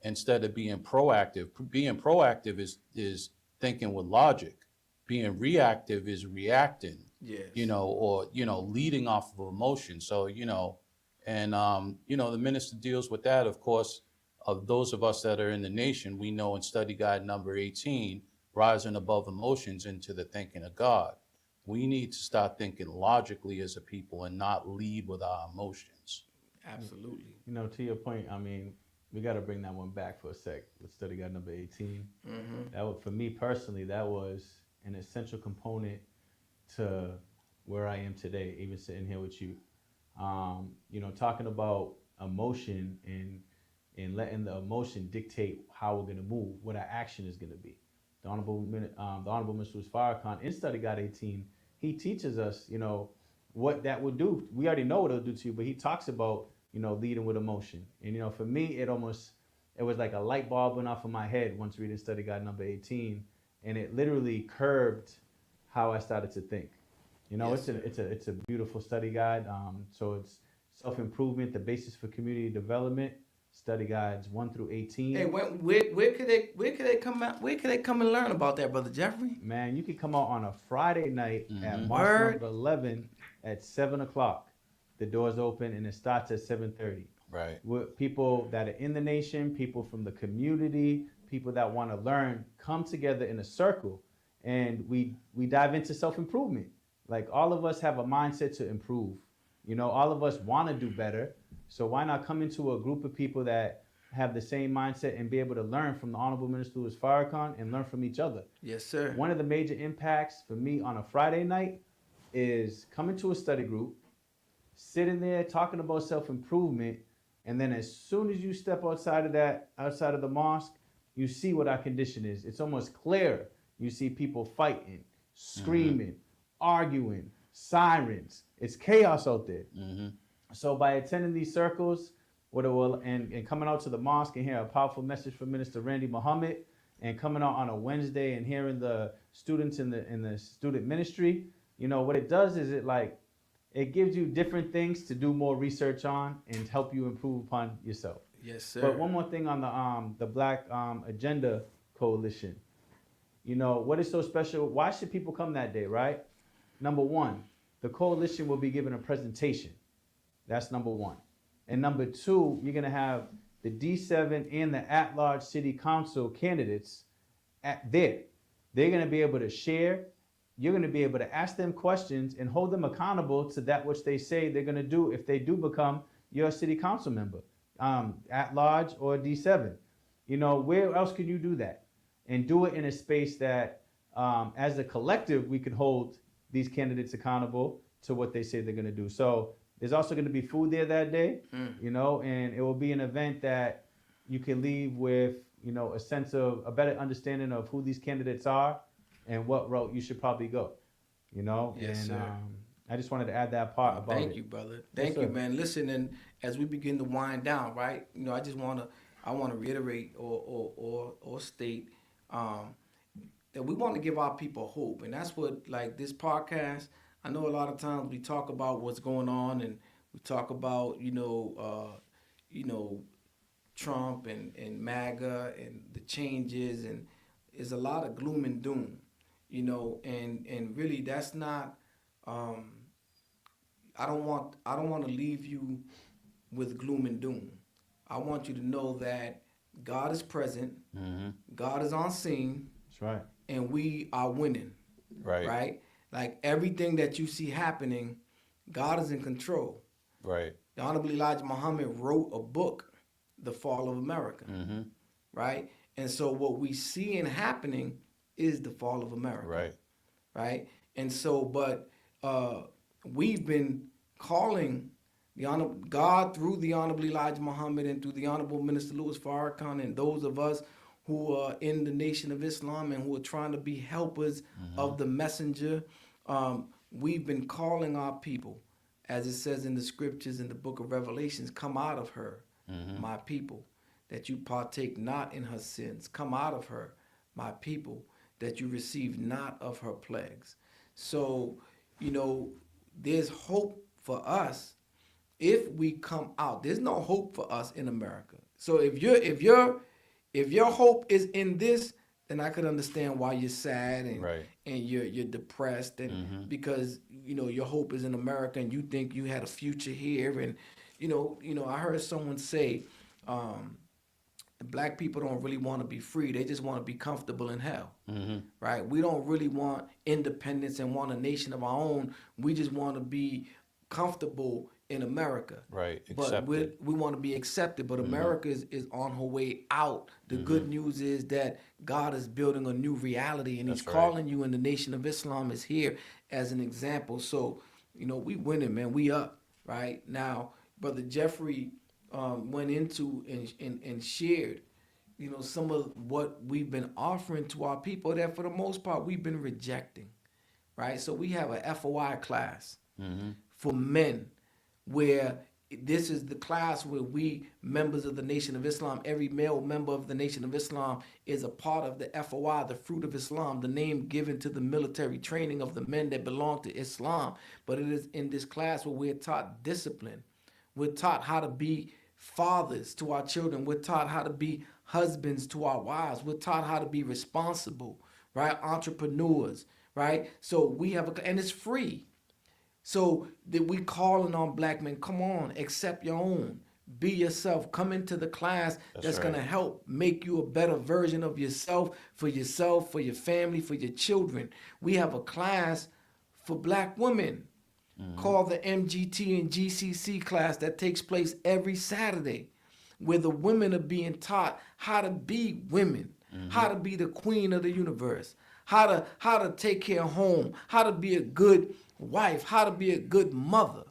instead of being proactive. Being proactive is thinking with logic. Being reactive is reacting, Yes. or leading off of emotion. So and the minister deals with that, of course. Of those of us that are in the nation, we know in study guide number 18, rising above emotions into the thinking of God. We need to start thinking logically as a people and not lead with our emotions. Absolutely. To your point, I mean, we got to bring that one back for a sec with study guide number 18. Mm-hmm. That would, for me personally, that was an essential component to where I am today, even sitting here with you. Talking about emotion and letting the emotion dictate how we're gonna move, what our action is gonna be. The Honorable Mr. Farrakhan in Study Guide 18, he teaches us, what that would do. We already know what it'll do to you, but he talks about, leading with emotion. And for me, it was like a light bulb went off in my head once reading Study Guide number 18, and it literally curbed how I started to think. Yes, It's a beautiful study guide. So it's self-improvement, the basis for community development, study guides 1 through 18. Hey, where could they come out? Where could they come and learn about that, Brother Jeffrey? Man, you can come out on a Friday night at March Word. number 11 at 7 o'clock. The doors open and it starts at 7:30. Right. With people that are in the nation, people from the community, people that want to learn, come together in a circle, and we dive into self-improvement. Like, all of us have a mindset to improve. All of us want to do better. So why not come into a group of people that have the same mindset and be able to learn from the Honorable Minister Louis Farrakhan and learn from each other? Yes, sir. One of the major impacts for me on a Friday night is coming to a study group, sitting there talking about self-improvement, and then as soon as you step outside of the mosque, you see what our condition is. It's almost clear. You see people fighting, screaming, arguing, sirens. It's chaos out there. Mm-hmm. So by attending these circles, and coming out to the mosque and hearing a powerful message from Minister Randy Muhammad, and coming out on a Wednesday and hearing the students in the student ministry, what it does is it gives you different things to do more research on and help you improve upon yourself. Yes, sir. But one more thing on the Black Agenda Coalition. What is so special? Why should people come that day, right? Number one, the coalition will be given a presentation. That's number one. And number two, you're going to have the D7 and the at-large city council candidates there. They're going to be able to share. You're going to be able to ask them questions and hold them accountable to that which they say they're going to do if they do become your city council member, at-large or D7. Where else can you do that? And do it in a space that, as a collective, we can hold these candidates accountable to what they say they're going to do. So there's also going to be food there that day, and it will be an event that you can leave with, a sense of a better understanding of who these candidates are and what route you should probably go, Yes, sir. I just wanted to add that part about it. Thank you, brother. Thank you, man. Listen, and as we begin to wind down, right? I want to reiterate or state that we want to give our people hope, and that's what, like, this podcast. I know a lot of times we talk about what's going on, and we talk about Trump and MAGA and the changes, and there's a lot of gloom and doom, and really that's not. I don't want to leave you with gloom and doom. I want you to know that God is present, God is on scene. That's right. And we are winning. Right. Right? Like, everything that you see happening, God is in control. Right. The Honorable Elijah Muhammad wrote a book, The Fall of America, Mm-hmm. right? And so what we see in happening is the fall of America, Right. right? And so, but we've been calling the honor God through the Honorable Elijah Muhammad and through the Honorable Minister Louis Farrakhan and those of us who are in the Nation of Islam and who are trying to be helpers of the messenger. We've been calling our people, as it says in the scriptures in the book of Revelations, come out of her, my people, that you partake not in her sins. Come out of her, my people, that you receive not of her plagues. So, there's hope for us if we come out. There's no hope for us in America. So if your hope is in this, then I could understand why you're sad and Right. and you're depressed and because your hope is in America and you think you had a future here and I heard someone say black people don't really want to be free. They just want to be comfortable in hell. Right? We don't really want independence and want a nation of our own. We just want to be comfortable in America. Right. But we Accepted. want to be accepted. But America is on her way out. The good news is that God is building a new reality and He's That's right. calling you, and the Nation of Islam is here as an example. So, we winning, man. We up. Right? Now, Brother Jeffrey went into and shared, some of what we've been offering to our people that for the most part we've been rejecting, right? So we have a FOI class for men where this is the class where we members of the Nation of Islam, every male member of the Nation of Islam is a part of the FOI, the Fruit of Islam, the name given to the military training of the men that belong to Islam. But it is in this class where we're taught discipline. We're taught how to be fathers to our children. We're taught how to be husbands to our wives. We're taught how to be responsible, right? Entrepreneurs, right? So we have and it's free. So that we calling on black men, come on, accept your own. Be yourself. Come into the class that's right. going to help make you a better version of yourself, for your family, for your children. We have a class for black women called the MGT and GCC class that takes place every Saturday, where the women are being taught how to be women, how to be the queen of the universe, how to take care of home, how to be a good wife, how to be a good mother,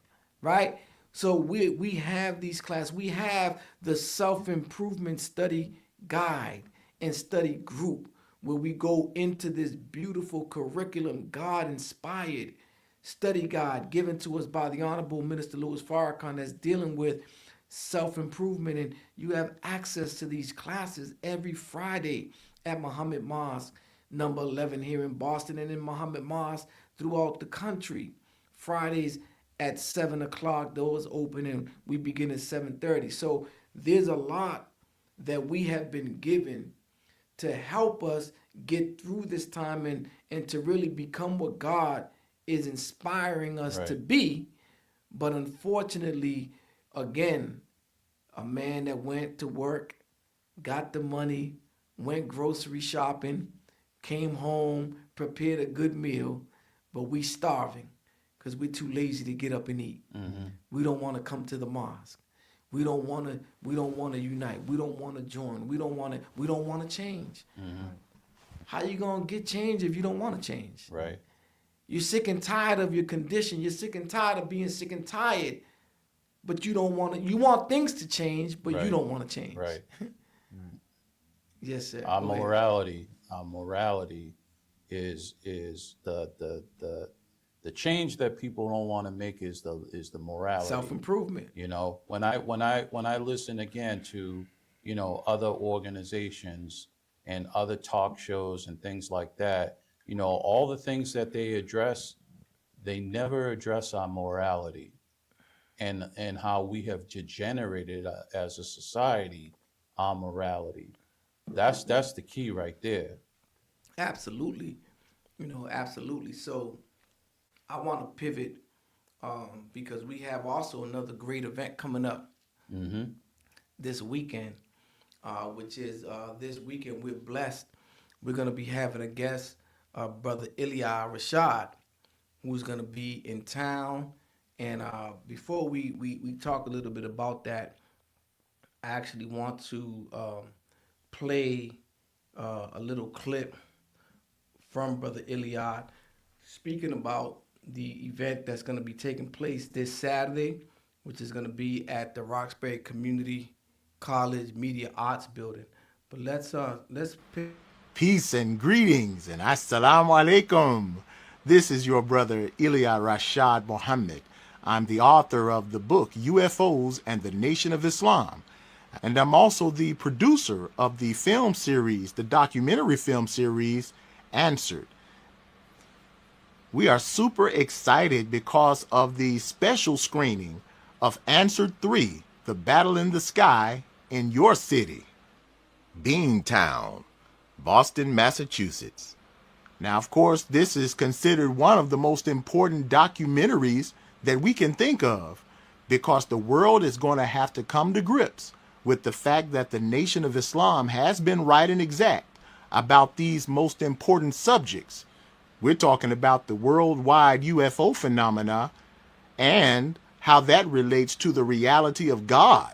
right? So we have these classes. We have the self-improvement study guide and study group where we go into this beautiful curriculum, God-inspired study guide given to us by the Honorable Minister Louis Farrakhan that's dealing with self-improvement. And you have access to these classes every Friday at Muhammad Mosque, number 11 here in Boston, and in Muhammad Mosque throughout the country. Fridays at 7 o'clock, doors open, and we begin at 7:30. So there's a lot that we have been given to help us get through this time and to really become what God is inspiring us to be. But unfortunately, again, a man that went to work, got the money, went grocery shopping, came home, prepared a good meal, but we starving because we're too lazy to get up and eat. We don't want to come to the mosque. We don't want to unite. We don't want to join. We don't want to change. How you going to get change if you don't want to change? Right. You're sick and tired of your condition. You're sick and tired of being sick and tired, but you don't want to. You want things to change, but you don't want to change. Right. Yes, sir. Our Go ahead. morality is the change that people don't want to make is the morality. Self-improvement. When I listen again to other organizations and other talk shows and things like that, all the things that they address, they never address our morality and how we have degenerated as a society, our morality. That's the key right there. Absolutely. Absolutely. So I want to pivot because we have also another great event coming up this weekend, which is this weekend we're blessed. We're going to be having a guest, Brother Ilya Rashad, who's going to be in town And before we talk a little bit about that, I actually want to play a little clip from Brother Iliad speaking about the event that's going to be taking place this Saturday, which is going to be at the Roxbury Community College Media Arts Building. But let's pick. Peace and greetings and assalamu alaikum. This is your brother Ilya Rashad Mohammed. I'm the author of the book UFOs and the Nation of Islam. And I'm also the producer of the film series, the documentary film series, Answered. We are super excited because of the special screening of Answered 3, The Battle in the Sky, in your city, Beantown, Boston, Massachusetts. Now, of course, this is considered one of the most important documentaries that we can think of because the world is going to have to come to grips with the fact that the Nation of Islam has been right and exact about these most important subjects. We're talking about the worldwide UFO phenomena and how that relates to the reality of God,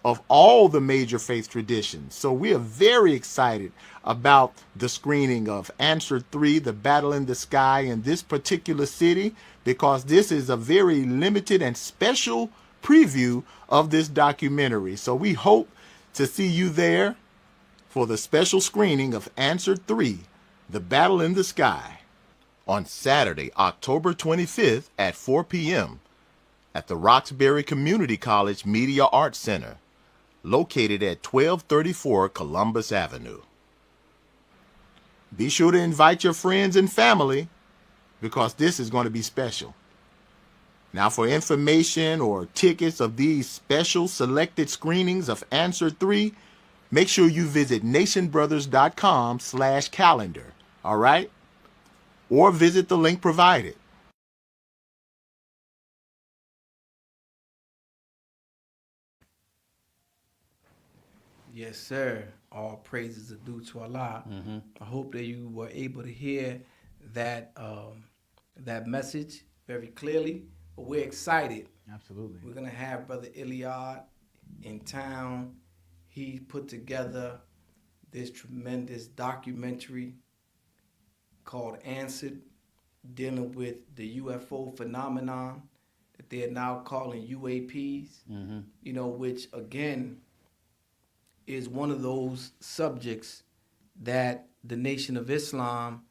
of all the major faith traditions. So we are very excited about the screening of Answer 3, The Battle in the Sky, in this particular city, because this is a very limited and special preview of this documentary. So we hope to see you there for the special screening of Answer 3, The Battle in the Sky, on Saturday, October 25th at 4 p.m. at the Roxbury Community College Media Arts Center, located at 1234 Columbus Avenue. Be sure to invite your friends and family because this is going to be special. Now, for information or tickets of these special selected screenings of Answer 3, make sure you visit nationbrothers.com/calendar, all right? Or visit the link provided. Yes, sir. All praises are due to Allah. I hope that you were able to hear that that message very clearly. But we're excited. Absolutely. We're gonna have Brother Iliad in town. He put together this tremendous documentary called Answered, dealing with the UFO phenomenon that they are now calling UAPs. You know, which again is one of those subjects that the Nation of Islam,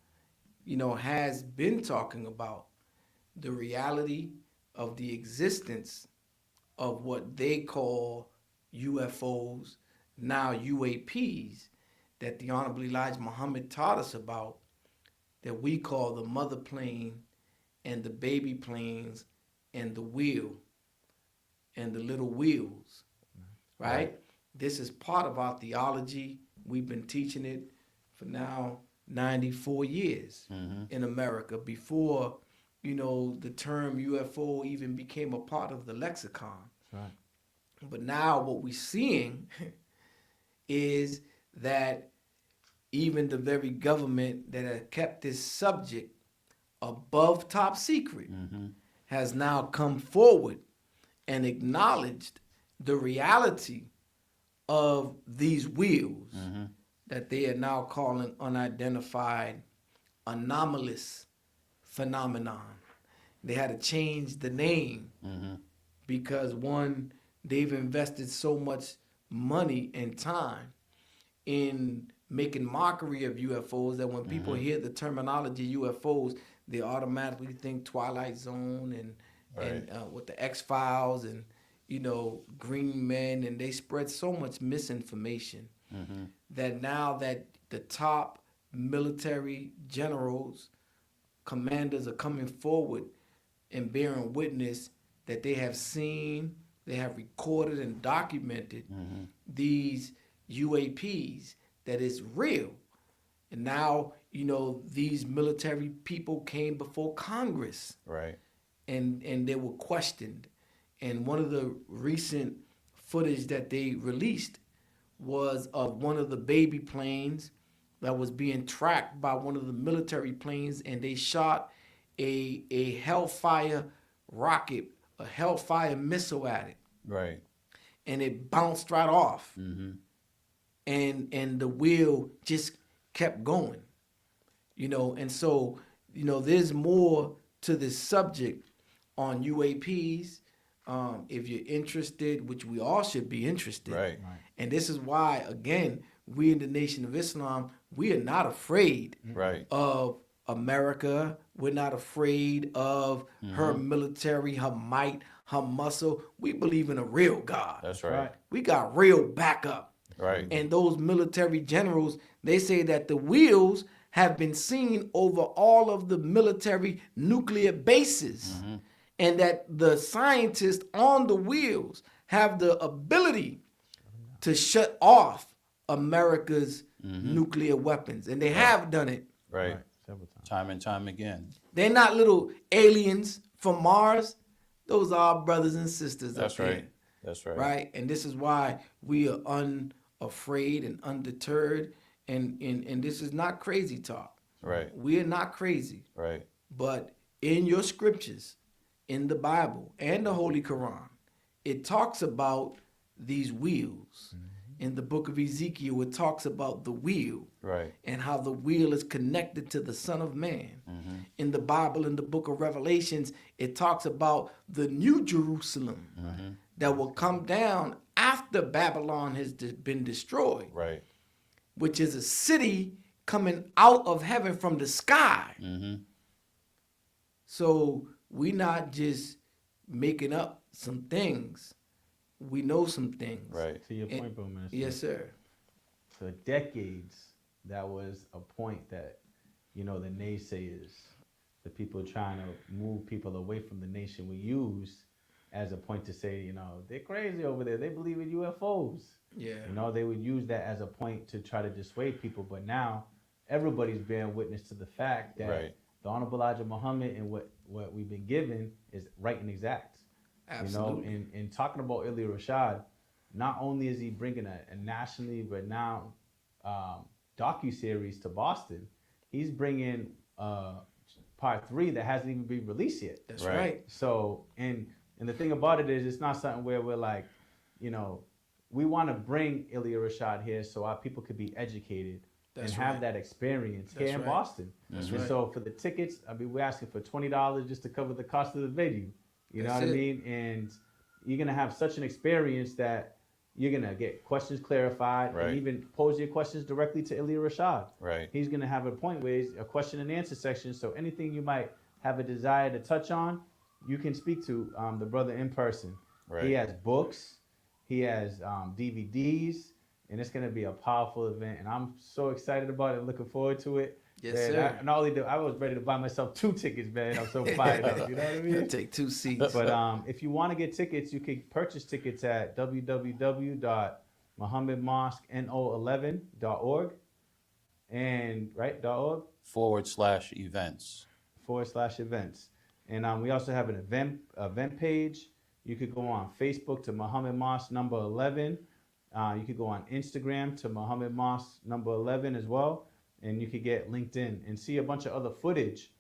you know, has been talking about, the reality of the existence of what they call UFOs, now UAPs, that the Honorable Elijah Muhammad taught us about, that we call the mother plane and the baby planes and the wheel and the little wheels, right? This is part of our theology. We've been teaching it for now 94 years in America, before, you know, the term UFO even became a part of the lexicon. Right. But now what we're seeing is that even the very government that had kept this subject above top secret has now come forward and acknowledged the reality of these wheels that they are now calling unidentified anomalous phenomenon. They had to change the name because, one, they've invested so much money and time in making mockery of UFOs that when people hear the terminology UFOs, they automatically think Twilight Zone and with the X-Files and, you know, Green Men, and they spread so much misinformation that now that the top military generals, commanders are coming forward and bearing witness that they have seen, they have recorded and documented these UAPs, that is real. And now, you know, these military people came before Congress. Right. And they were questioned. And one of the recent footage that they released was of one of the baby planes that was being tracked by one of the military planes, and they shot a Hellfire rocket, a hellfire missile at it, Right. and it bounced right off, and the wheel just kept going, and so there's more to this subject on UAPs. If you're interested, which we all should be interested, Right. and this is why, again, we in the Nation of Islam, we are not afraid Right. of America. We're not afraid of her military, her might, her muscle. We believe in a real God. That's right. We got real backup. Right. And those military generals, they say that the wheels have been seen over all of the military nuclear bases, and that the scientists on the wheels have the ability to shut off America's nuclear weapons. And they have done it. Right. Several times. Time and time again. They're not little aliens from Mars. Those are our brothers and sisters. That's up there. right. That's right. Right? And this is why we are unafraid and undeterred. And this is not crazy talk. Right. We are not crazy. Right. But in your scriptures, in the Bible and the Holy Quran, it talks about these wheels. In the book of Ezekiel, it talks about the wheel. Right. And how the wheel is connected to the Son of Man. In the Bible, in the book of Revelations, it talks about the New Jerusalem that will come down after Babylon has been destroyed, Right. which is a city coming out of heaven from the sky. So we're not just making up some things. We know some things. To your point, bro, Minister. Yes, sir. For decades, that was a point that, the naysayers, the people trying to move people away from the nation, we use as a point to say, they're crazy over there. They believe in UFOs. Yeah. They would use that as a point to try to dissuade people. But now everybody's bearing witness to the fact that the Honorable Elijah Muhammad and what we've been given is right and exact. Absolutely. In talking about Ilya Rashad, not only is he bringing a nationally renowned docuseries to Boston, he's bringing part 3 that hasn't even been released yet. That's right. So, and the thing about it is, it's not something where we're like, we want to bring Ilya Rashad here so our people could be educated and have that experience here in Boston. That's And right. so for the tickets, we're asking for $20 just to cover the cost of the venue. You know That's what I it. mean? And you're going to have such an experience that you're going to get questions clarified and even pose your questions directly to Ilya Rashad. Right. He's going to have a point where it's a question and answer section. So anything you might have a desire to touch on, you can speak to the brother in person. Right. He has books. He has DVDs. And it's going to be a powerful event. And I'm so excited about it. Looking forward to it. Yes, Man, sir. not only I was ready to buy myself 2 tickets, man. I'm so fired up. You know what I mean? Take 2 seats. But if you want to get tickets, you can purchase tickets at www.muhammadmosqueno11.org and .org /events. /events. And we also have an event page. You could go on Facebook to Muhammad Mosque number 11. You could go on Instagram to Muhammad Mosque number 11 as well. And you could get LinkedIn and see a bunch of other footage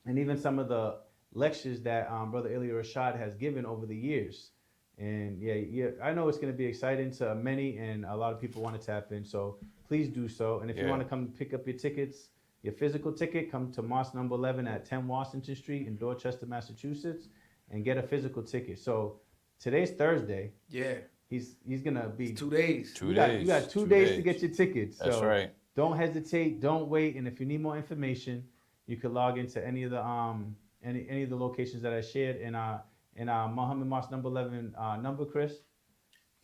and even some of the lectures that Brother Ilya Rashad has given over the years. And yeah, I know it's going to be exciting to many, and a lot of people want to tap in. So please do so. And if you want to come pick up your tickets, your physical ticket, come to Mosque number 11 at 10 Washington Street in Dorchester, Massachusetts, and get a physical ticket. So today's Thursday. Yeah. He's going to be 2 days. You got 2 days to get your tickets. That's right. Don't hesitate. Don't wait. And if you need more information, you can log into any of the any of the locations that I shared in our Muhammad Mosque number 11 number, Chris.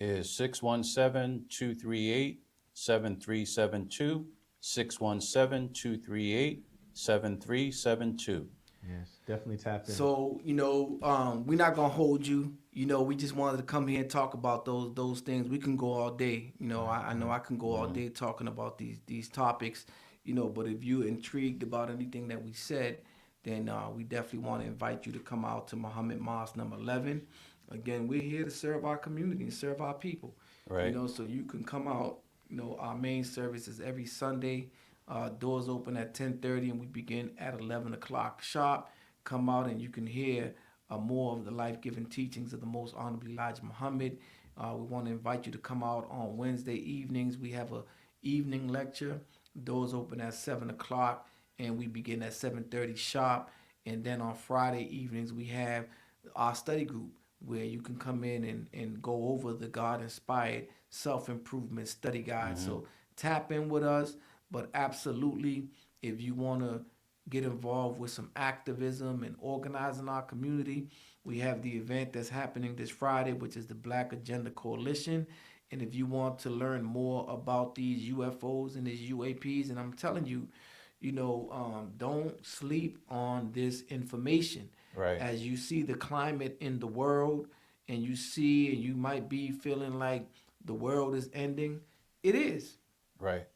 Is 617-238-7372. 617-238-7372. Yes, definitely tap in. So, we're not gonna hold you. We just wanted to come here and talk about those things. We can go all day. I know I can go all day talking about these topics. But if you're intrigued about anything that we said, then we definitely want to invite you to come out to Muhammad Mosque number 11. Again, we're here to serve our community and serve our people. Right. So you can come out. Our main service is every Sunday. Doors open at 10:30 and we begin at 11 o'clock sharp. Come out and you can hear more of the life-giving teachings of the Most Honorable Elijah Muhammad. We want to invite you to come out on Wednesday evenings. We have a evening lecture. Doors open at 7 o'clock, and we begin at 7:30 sharp. And then on Friday evenings, we have our study group where you can come in and go over the God-inspired self-improvement study guide. So tap in with us, but absolutely, if you want to get involved with some activism and organizing our community, we have the event that's happening this Friday, which is the Black Agenda Coalition. And if you want to learn more about these UFOs and these UAPs, and I'm telling you, don't sleep on this information. Right. As you see the climate in the world, and you might be feeling like the world is ending. It is. Right.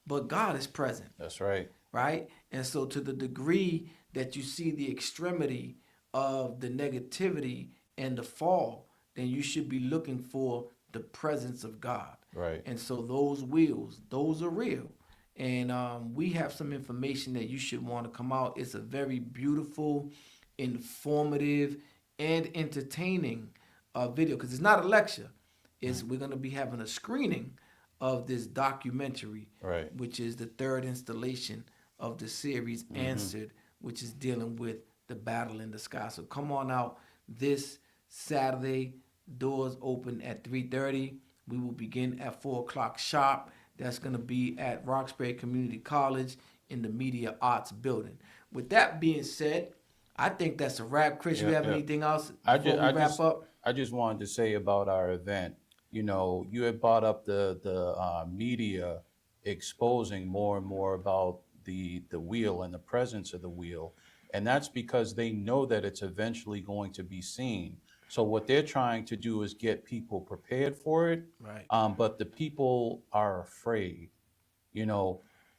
But God is present. That's right. Right? And so to the degree that you see the extremity of the negativity and the fall, then you should be looking for the presence of God. Right. And so those wheels, those are real. And we have some information that you should want to come out. It's a very beautiful, informative, and entertaining video, because it's not a lecture. We're going to be having a screening of this documentary, Right. which is the third installation of the series Answered, which is dealing with the battle in the sky. So come on out this Saturday. Doors open at 3:30. We will begin at 4 o'clock sharp. That's going to be at Roxbury Community College in the Media Arts Building. With that being said, I think that's a wrap. Chris, you have anything else before we wrap up? I just wanted to say about our event. You had brought up the media exposing more and more about the wheel and the presence of the wheel, and that's because they know that it's eventually going to be seen. So what they're trying to do is get people prepared for it. Right. But the people are afraid.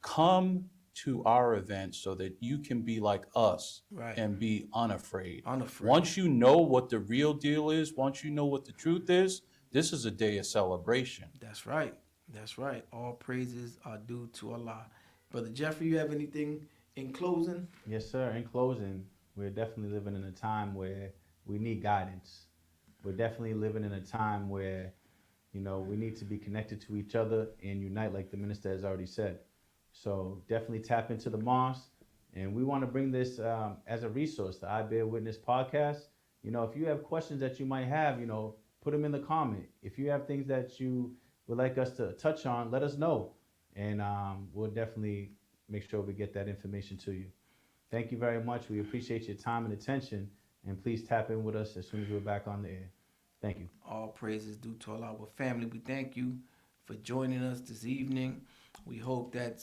Come to our event so that you can be like us. Right. And be unafraid. Unafraid. Once you know what the real deal is, once you know what the truth is, this is a day of celebration. That's right. That's right. All praises are due to Allah. Brother Jeffrey, you have anything in closing? Yes, sir. In closing, we're definitely living in a time where we need guidance. We're definitely living in a time where, we need to be connected to each other and unite, like the minister has already said. So definitely tap into the mosque. And we want to bring this as a resource, the I Bear Witness podcast. If you have questions that you might have, put them in the comment. If you have things that you would like us to touch on, let us know. And we'll definitely make sure we get that information to you. Thank you very much. We appreciate your time and attention. And please tap in with us as soon as we're back on the air. Thank you. All praises due to Allah. Well, family, we thank you for joining us this evening. We hope that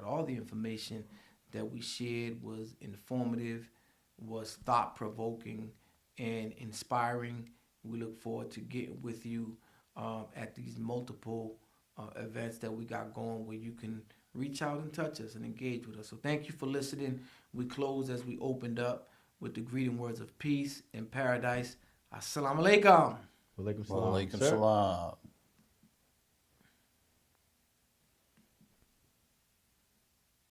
all the information that we shared was informative, was thought-provoking, and inspiring. We look forward to getting with you at these multiple events that we got going, where you can reach out and touch us and engage with us. So thank you for listening. We close as we opened up with the greeting words of peace and paradise. Assalamu alaikum. Walaikum salam. Walaikum salam.